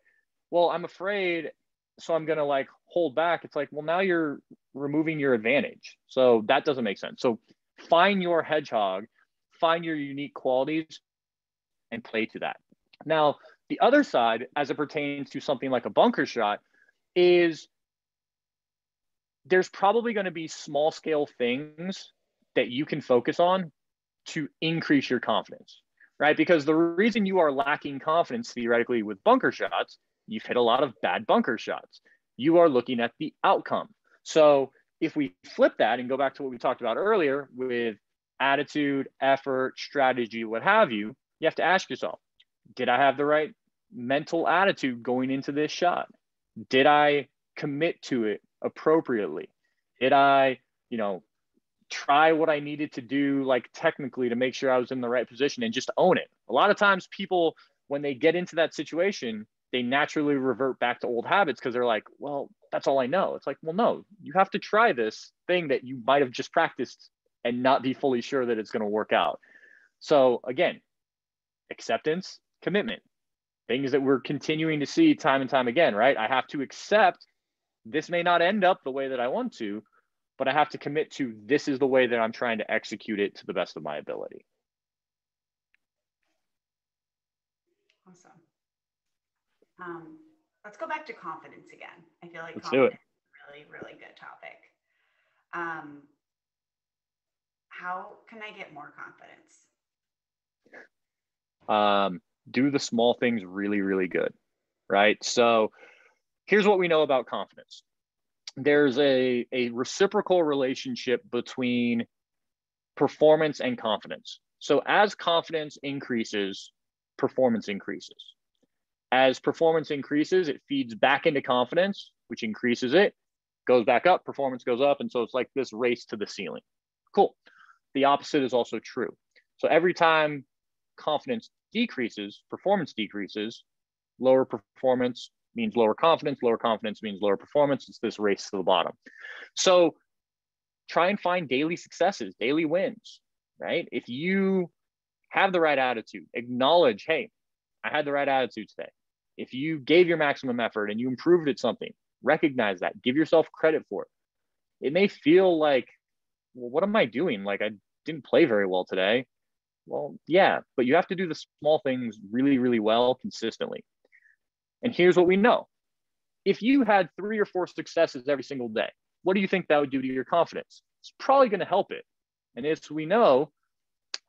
well, I'm afraid, so I'm going to like hold back. It's like, well, now you're removing your advantage. So that doesn't make sense. So find your hedgehog, find your unique qualities, and play to that. Now, the other side, as it pertains to something like a bunker shot, is there's probably going to be small scale things that you can focus on to increase your confidence, right? Because the reason you are lacking confidence theoretically with bunker shots, you've hit a lot of bad bunker shots. You are looking at the outcome. So if we flip that and go back to what we talked about earlier with attitude, effort, strategy, what have you, you have to ask yourself, did I have the right mental attitude going into this shot? Did I commit to it appropriately? Did I, try what I needed to do, like technically, to make sure I was in the right position and just own it? A lot of times people, when they get into that situation, they naturally revert back to old habits because they're like, well, that's all I know. It's like, well, no, you have to try this thing that you might have just practiced and not be fully sure that it's going to work out. So again, acceptance, commitment, things that we're continuing to see time and time again, right? I have to accept this may not end up the way that I want to, but I have to commit to this is the way that I'm trying to execute it to the best of my ability. Awesome. Let's go back to confidence again. I feel like Let's confidence do it. is a really, really good topic. How can I get more confidence? Do the small things really, really good, right? So here's what we know about confidence. There's a reciprocal relationship between performance and confidence. So as confidence increases, performance increases. As performance increases, it feeds back into confidence, which increases it, goes back up, performance goes up. And so it's like this race to the ceiling. Cool. The opposite is also true. So every time confidence decreases, performance decreases, lower performance means lower confidence means lower performance. It's this race to the bottom. So try and find daily successes, daily wins, right? If you have the right attitude, acknowledge, hey, I had the right attitude today. If you gave your maximum effort and you improved at something, recognize that, give yourself credit for it. It may feel like, well, what am I doing? Like I didn't play very well today. Well, yeah, but you have to do the small things really, really well consistently. And here's what we know. If you had 3 or 4 successes every single day, what do you think that would do to your confidence? It's probably going to help it. And as we know,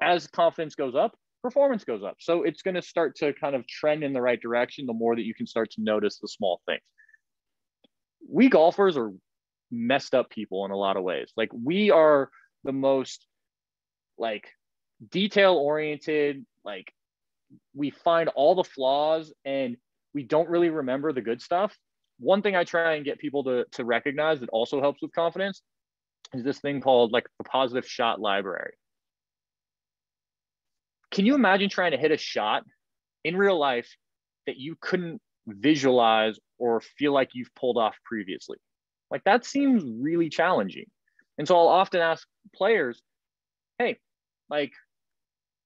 as confidence goes up, performance goes up. So it's going to start to kind of trend in the right direction the more that you can start to notice the small things. We golfers are messed up people in a lot of ways. Like we are the most like detail oriented, like we find all the flaws and we don't really remember the good stuff. One thing I try and get people to recognize that also helps with confidence is this thing called like the positive shot library. Can you imagine trying to hit a shot in real life that you couldn't visualize or feel like you've pulled off previously? Like that seems really challenging. And so I'll often ask players, hey, like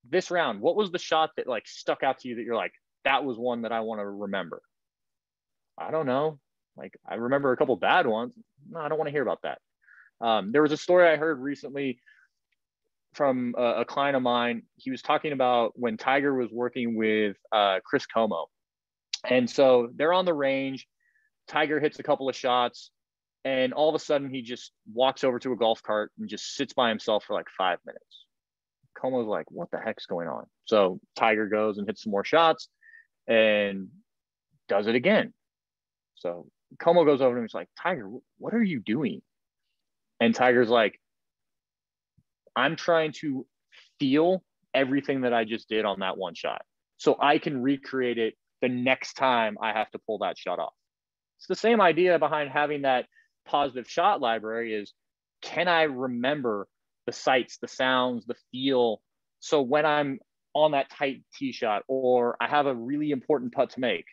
this round, what was the shot that like stuck out to you that you're like, that was one that I want to remember? I don't know. Like I remember a couple bad ones. No, I don't want to hear about that. There was a story I heard recently from a client of mine. He was talking about when Tiger was working with Chris Como. And so they're on the range. Tiger hits a couple of shots and all of a sudden he just walks over to a golf cart and just sits by himself for like 5 minutes. Como's like, what the heck's going on? So Tiger goes and hits some more shots and does it again. So Como goes over to him and he's like, Tiger, what are you doing? And Tiger's like, I'm trying to feel everything that I just did on that one shot so I can recreate it the next time I have to pull that shot off. It's the same idea behind having that positive shot library is, can I remember the sights, the sounds, the feel? So when I'm on that tight tee shot or I have a really important putt to make,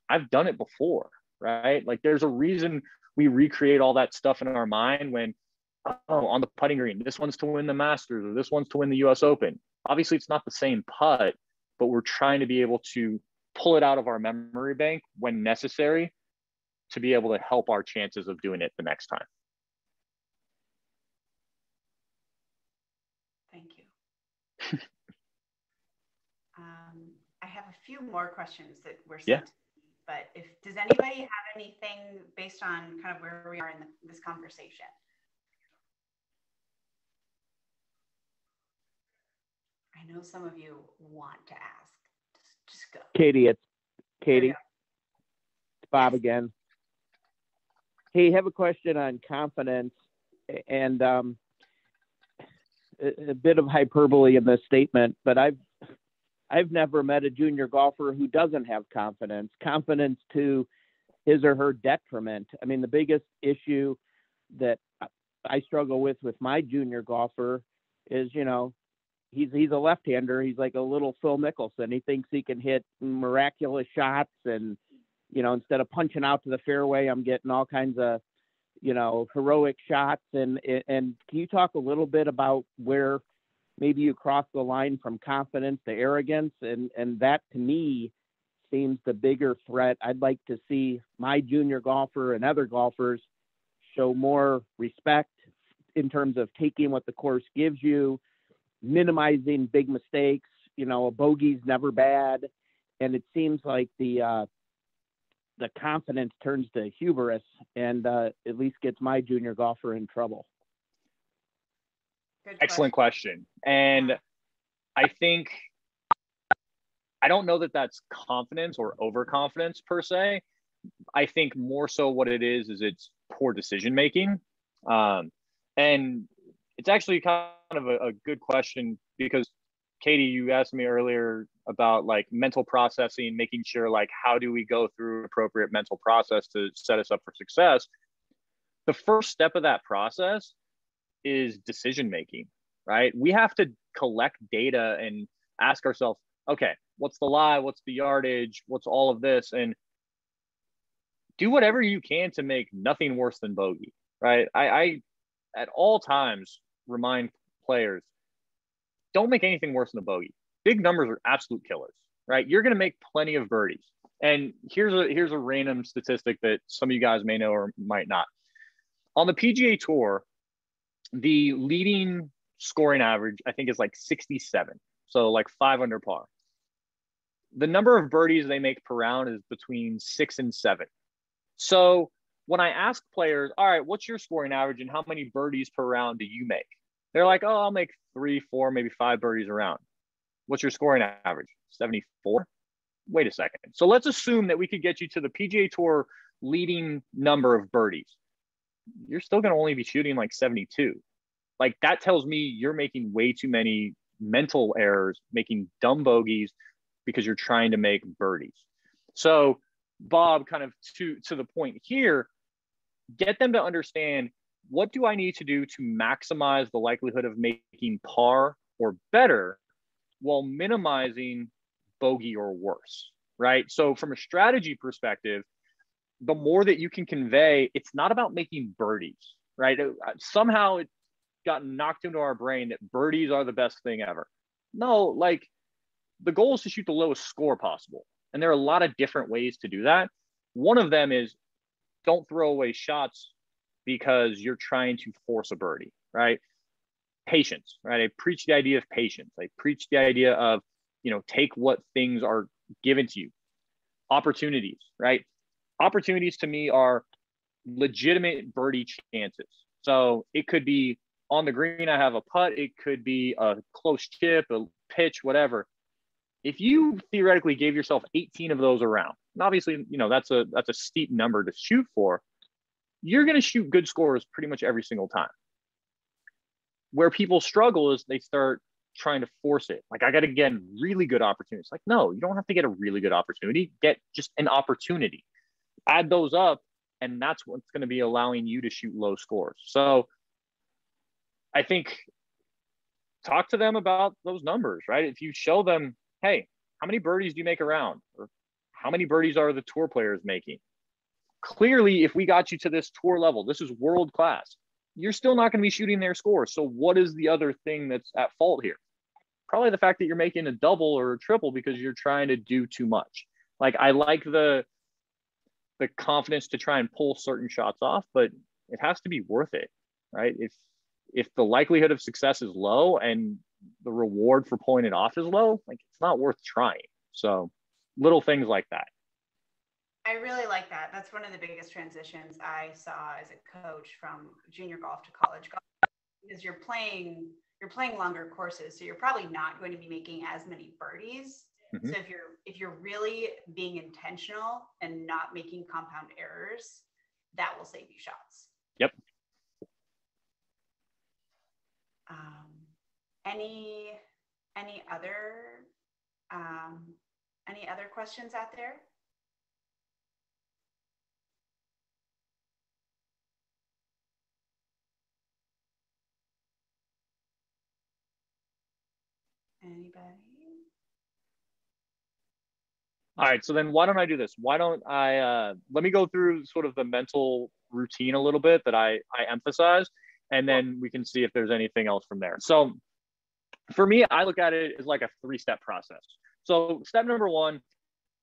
I've done it before, right? Like there's a reason we recreate all that stuff in our mind when oh, on the putting green, this one's to win the Masters or this one's to win the US Open. Obviously, it's not the same putt, but we're trying to be able to pull it out of our memory bank when necessary to be able to help our chances of doing it the next time. Thank you. I have a few more questions that were sent to me, but does anybody have anything based on kind of where we are in this conversation? I know some of you want to ask. Just go. Katie, it's Katie. It's Bob again. Hey, I have a question on confidence, and a bit of hyperbole in this statement, but I've never met a junior golfer who doesn't have confidence to his or her detriment. I mean, the biggest issue that I struggle with my junior golfer is, you know, he's a left-hander. He's like a little Phil Mickelson. He thinks he can hit miraculous shots, and, you know, instead of punching out to the fairway, I'm getting all kinds of, you know, heroic shots. And can you talk a little bit about where maybe you cross the line from confidence to arrogance? And that, to me, seems the bigger threat. I'd like to see my junior golfer and other golfers show more respect in terms of taking what the course gives you, minimizing big mistakes. You know, a bogey's never bad. And it seems like the confidence turns to hubris and at least gets my junior golfer in trouble. Excellent question. And I think, I don't know that that's confidence or overconfidence per se. I think more so what it is it's poor decision making. And it's actually kind of a good question, because Katie, you asked me earlier about like mental processing, making sure like how do we go through appropriate mental process to set us up for success. The first step of that process is decision making, right? We have to collect data and ask ourselves, okay, what's the lie? What's the yardage? What's all of this? And do whatever you can to make nothing worse than bogey, right? I at all times remind players, don't make anything worse than a bogey. Big numbers are absolute killers, right? You're going to make plenty of birdies. And here's a random statistic that some of you guys may know or might not. On the PGA Tour, the leading scoring average, I think, is like 67. So like 5 under par. The number of birdies they make per round is between 6 and 7. So when I ask players, all right, what's your scoring average and how many birdies per round do you make? They're like, oh, I'll make 3, 4, maybe 5 birdies a round. What's your scoring average? 74? Wait a second. So let's assume that we could get you to the PGA Tour leading number of birdies. You're still going to only be shooting like 72. Like, that tells me you're making way too many mental errors, making dumb bogeys because you're trying to make birdies. So Bob, kind of to the point here, get them to understand, what do I need to do to maximize the likelihood of making par or better while minimizing bogey or worse, right? So from a strategy perspective, the more that you can convey, it's not about making birdies, right? Somehow it's gotten knocked into our brain that birdies are the best thing ever. No, like, the goal is to shoot the lowest score possible. And there are a lot of different ways to do that. One of them is, don't throw away shots because you're trying to force a birdie, right? Patience, right? I preach the idea of patience. I preach the idea of, you know, take what things are given to you. Opportunities, right? Opportunities to me are legitimate birdie chances. So it could be on the green, I have a putt. It could be a close chip, a pitch, whatever. If you theoretically gave yourself 18 of those around, and obviously, you know, that's a steep number to shoot for, you're going to shoot good scores pretty much every single time. Where people struggle is they start trying to force it. Like, I got to get really good opportunities. Like, no, you don't have to get a really good opportunity. Get just an opportunity. Add those up, and that's what's going to be allowing you to shoot low scores. So I think talk to them about those numbers, right? If you show them, hey, how many birdies do you make around? Or how many birdies are the tour players making? Clearly, if we got you to this tour level, this is world class. you're still not going to be shooting their score. So what is the other thing that's at fault here? Probably the fact that you're making a double or a triple because you're trying to do too much. Like, I like the confidence to try and pull certain shots off, but it has to be worth it, right? If the likelihood of success is low and the reward for pulling it off is low, like, it's not worth trying. So little things like that. I really like that. That's one of the biggest transitions I saw as a coach from junior golf to college golf, because you're playing longer courses, so you're probably not going to be making as many birdies. Mm-hmm. So if you're really being intentional and not making compound errors, that will save you shots. Yep. Any other questions out there? Anybody? All right, so then why don't I do this? Why don't I, let me go through sort of the mental routine a little bit that I emphasize, and then we can see if there's anything else from there. So for me, I look at it as like a 3-step process. So step number 1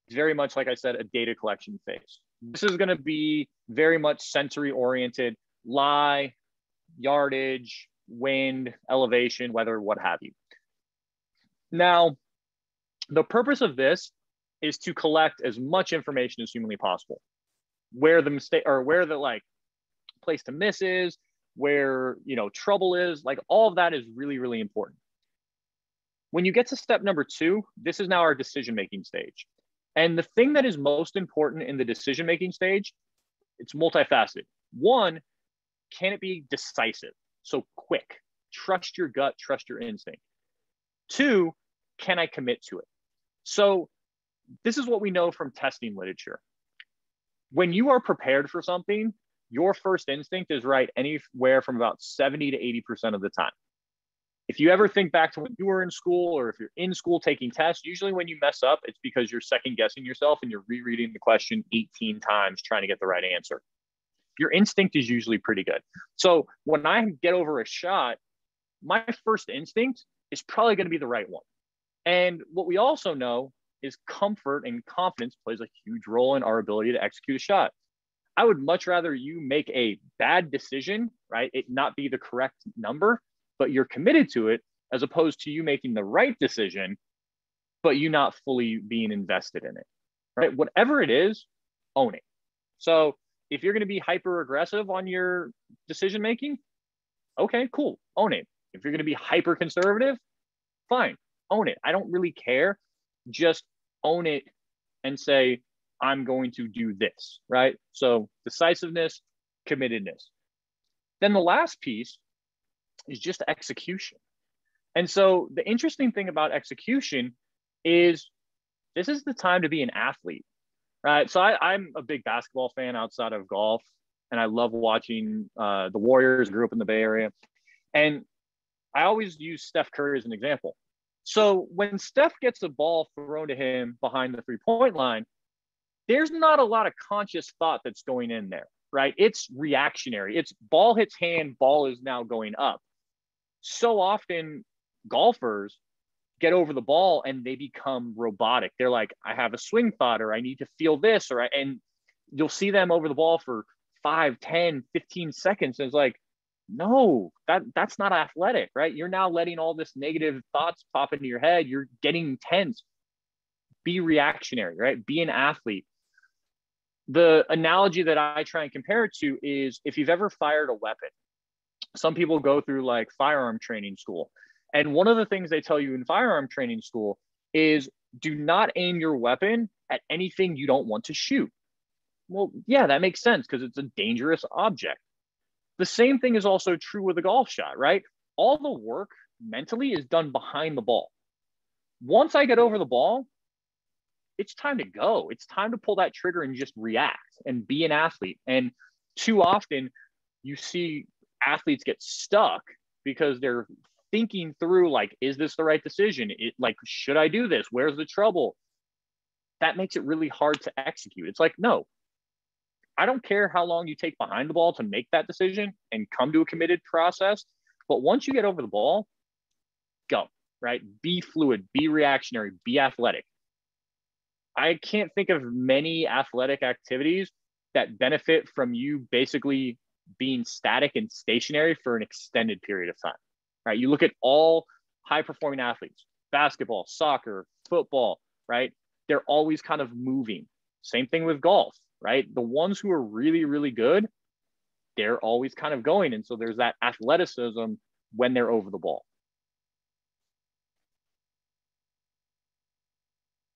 is very much, like I said, a data collection phase. This is going to be very much sensory oriented, lie, yardage, wind, elevation, weather, what have you. Now, the purpose of this is to collect as much information as humanly possible. Where the mistake, or where the like place to miss is, where, you know, trouble is, like, all of that is really, really important. When you get to step number 2, this is now our decision-making stage. And the thing that is most important in the decision-making stage, it's multifaceted. 1, can it be decisive? So quick, trust your gut, trust your instinct. 2, can I commit to it? So this is what we know from testing literature. When you are prepared for something, your first instinct is right anywhere from about 70 to 80% of the time. If you ever think back to when you were in school, or if you're in school taking tests, usually when you mess up, it's because you're second guessing yourself and you're rereading the question 18 times trying to get the right answer. Your instinct is usually pretty good. So when I get over a shot, my first instinct is probably going to be the right one. And what we also know is comfort and confidence plays a huge role in our ability to execute a shot. I would much rather you make a bad decision, right? It not be the correct number, but you're committed to it, as opposed to you making the right decision, but you not fully being invested in it, right? Whatever it is, own it. So if you're going to be hyper aggressive on your decision making, okay, cool, own it. If you're going to be hyper conservative, fine, own it. I don't really care. Just own it and say, I'm going to do this, right? So decisiveness, committedness. Then the last piece is just execution. And so the interesting thing about execution is this is the time to be an athlete, right? So I'm a big basketball fan outside of golf, and I love watching the Warriors. Grew up in the Bay Area. And I always use Steph Curry as an example. So when Steph gets a ball thrown to him behind the 3-point line, there's not a lot of conscious thought that's going in there, right? It's reactionary. It's ball hits hand, ball is now going up. So often golfers get over the ball and they become robotic. They're like, I have a swing thought, or I need to feel this, and you'll see them over the ball for 5, 10, 15 seconds. And it's like, no, that's not athletic, right? You're now letting all this negative thoughts pop into your head. You're getting tense. Be reactionary, right? Be an athlete. The analogy that I try and compare it to is if you've ever fired a weapon. Some people go through like firearm training school. And one of the things they tell you in firearm training school is do not aim your weapon at anything you don't want to shoot. Well, yeah, that makes sense because it's a dangerous object. The same thing is also true with a golf shot, right? All the work mentally is done behind the ball. Once I get over the ball, it's time to go. It's time to pull that trigger and just react and be an athlete. And too often you see athletes get stuck because they're thinking through, like, is this the right decision? Like, should I do this? Where's the trouble? That makes it really hard to execute. It's like, no, I don't care how long you take behind the ball to make that decision and come to a committed process. But once you get over the ball, go, right? Be fluid, be reactionary, be athletic. I can't think of many athletic activities that benefit from you basically being static and stationary for an extended period of time, right? You look at all high performing athletes, basketball, soccer, football, right? They're always kind of moving. Same thing with golf, right? The ones who are really, really good, they're always kind of going. And so there's that athleticism when they're over the ball.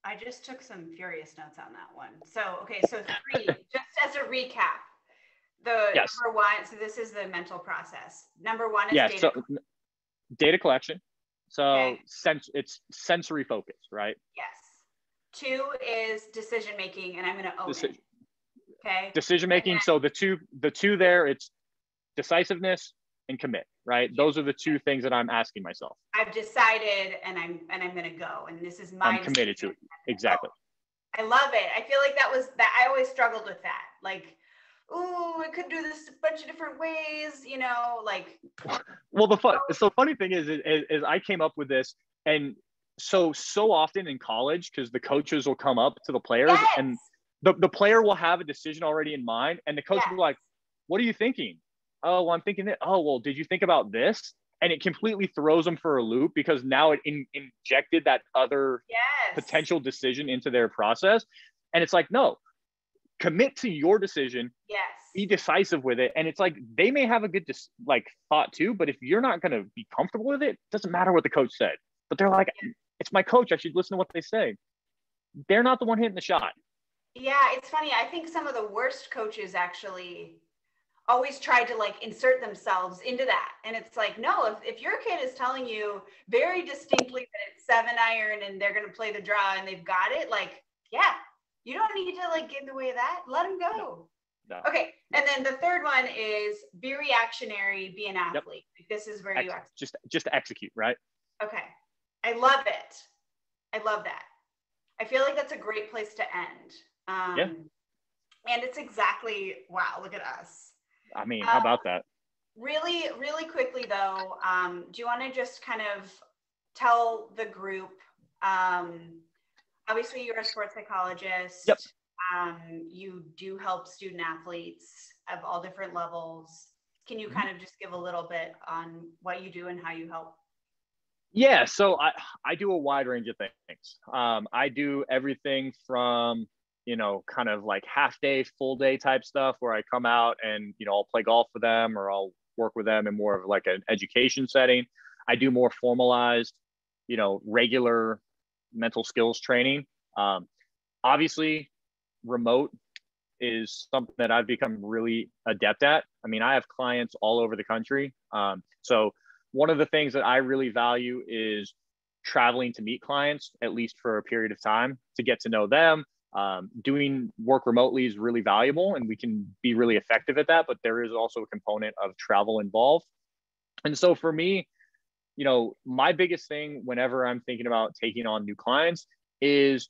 I just took some furious notes on that one. So, okay, so 3, just as a recap, Yes. number 1, so this is the mental process. Number 1 is data. So data collection. So Okay. It's sensory focus, right? Yes. 2 is decision making, and I'm going to own it. Okay. Decision making. Then, so the two there, it's decisiveness and commit, right? Those are the 2 things that I'm asking myself. I've decided, and I'm going to go, and this is my. I'm committed to it. Exactly. I love it. I feel like that I always struggled with that. Like, ooh, I could do this a bunch of different ways, you know, like. Well, so funny thing is I came up with this, and so often in college, because the coaches will come up to the players, yes. and the player will have a decision already in mind, and the coach will be like, "What are you thinking?" "Oh, well, I'm thinking that." "Oh, well, did you think about this?" And it completely throws them for a loop because now it injected that other potential decision into their process. And it's like, no, commit to your decision. Yes. Be decisive with it. And it's like, they may have a good thought too, but if you're not going to be comfortable with it, it doesn't matter what the coach said. But they're like, it's my coach, I should listen to what they say. They're not the one hitting the shot. Yeah, it's funny. I think some of the worst coaches actually always tried to like insert themselves into that. And it's like, no, if your kid is telling you very distinctly that it's 7-iron and they're going to play the draw and they've got it, like, yeah, you don't need to like get in the way of that. Let them go. No. Okay. And then the third one is be reactionary, be an athlete. Yep. This is where you just execute, right? Okay. I love it. I love that. I feel like that's a great place to end. And it's exactly, wow, look at us. I mean, how about that? Really, really quickly though, do you want to just kind of tell the group, obviously you're a sports psychologist. Yep. You do help student athletes of all different levels. Can you kind of just give a little bit on what you do and how you help? Yeah, so I do a wide range of things. I do everything from, kind of like half day, full day type stuff where I come out and, I'll play golf with them or I'll work with them in more of like an education setting. I do more formalized, regular mental skills training. Obviously, remote is something that I've become really adept at. I mean, I have clients all over the country. So one of the things that I really value is traveling to meet clients, at least for a period of time, to get to know them. Doing work remotely is really valuable and we can be really effective at that, but there is also a component of travel involved. And so for me, my biggest thing whenever I'm thinking about taking on new clients is,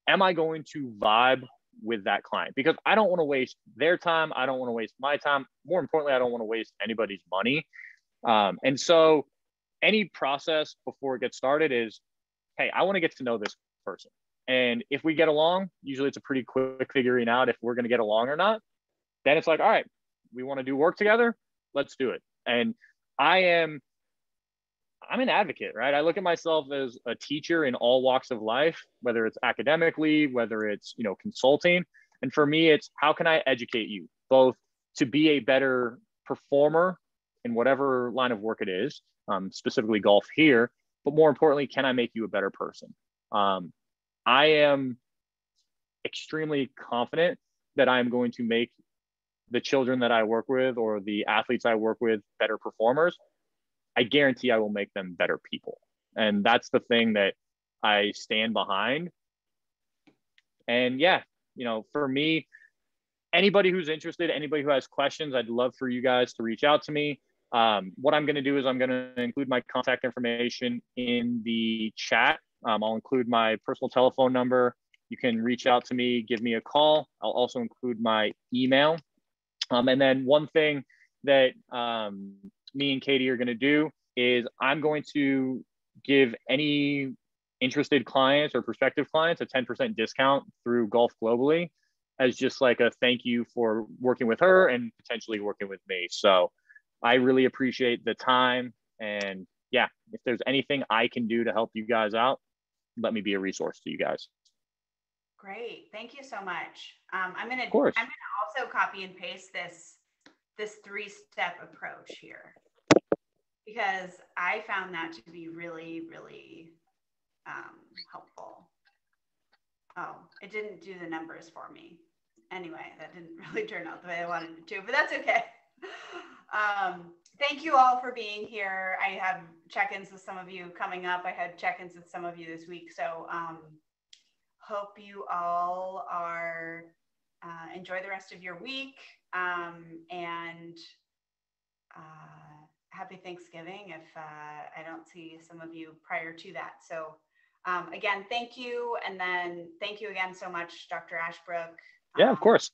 am I going to vibe with that client? Because I don't want to waste their time. I don't want to waste my time. More importantly, I don't want to waste anybody's money. And so any process before it gets started is, hey, I want to get to know this person. And if we get along, usually it's a pretty quick figuring out if we're going to get along or not. Then it's like, all right, we want to do work together. Let's do it. And I'm an advocate, right? I look at myself as a teacher in all walks of life, whether it's academically, whether it's, consulting. And for me, it's how can I educate you both to be a better performer in whatever line of work it is, specifically golf here, but more importantly, can I make you a better person? I am extremely confident that I'm going to make the children that I work with or the athletes I work with better performers. I guarantee I will make them better people. And that's the thing that I stand behind. And yeah, for me, anybody who's interested, anybody who has questions, I'd love for you guys to reach out to me. What I'm going to do is I'm going to include my contact information in the chat. I'll include my personal telephone number you can reach out to me, give me a call. I'll also include my email. And then one thing that me and Katie are going to do is I'm going to give any interested clients or prospective clients a 10% discount through Golf Globally as just like a thank you for working with her and potentially working with me. So I really appreciate the time. And yeah, if there's anything I can do to help you guys out, let me be a resource to you guys. Great. Thank you so much. I'm gonna also copy and paste this 3-step approach here, because I found that to be really, really helpful. Oh, it didn't do the numbers for me. Anyway, that didn't really turn out the way I wanted it to, but that's okay. Thank you all for being here. I have check-ins with some of you coming up. I had check-ins with some of you this week. So hope you all are enjoy the rest of your week, and happy Thanksgiving if I don't see some of you prior to that. So again, thank you. And then thank you again so much, Dr. Ashbrook. Yeah, of course.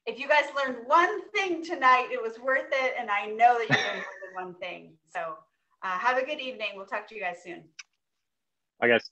If you guys learned one thing tonight, it was worth it. And I know that you learned more than one thing. So have a good evening. We'll talk to you guys soon. Bye, guys.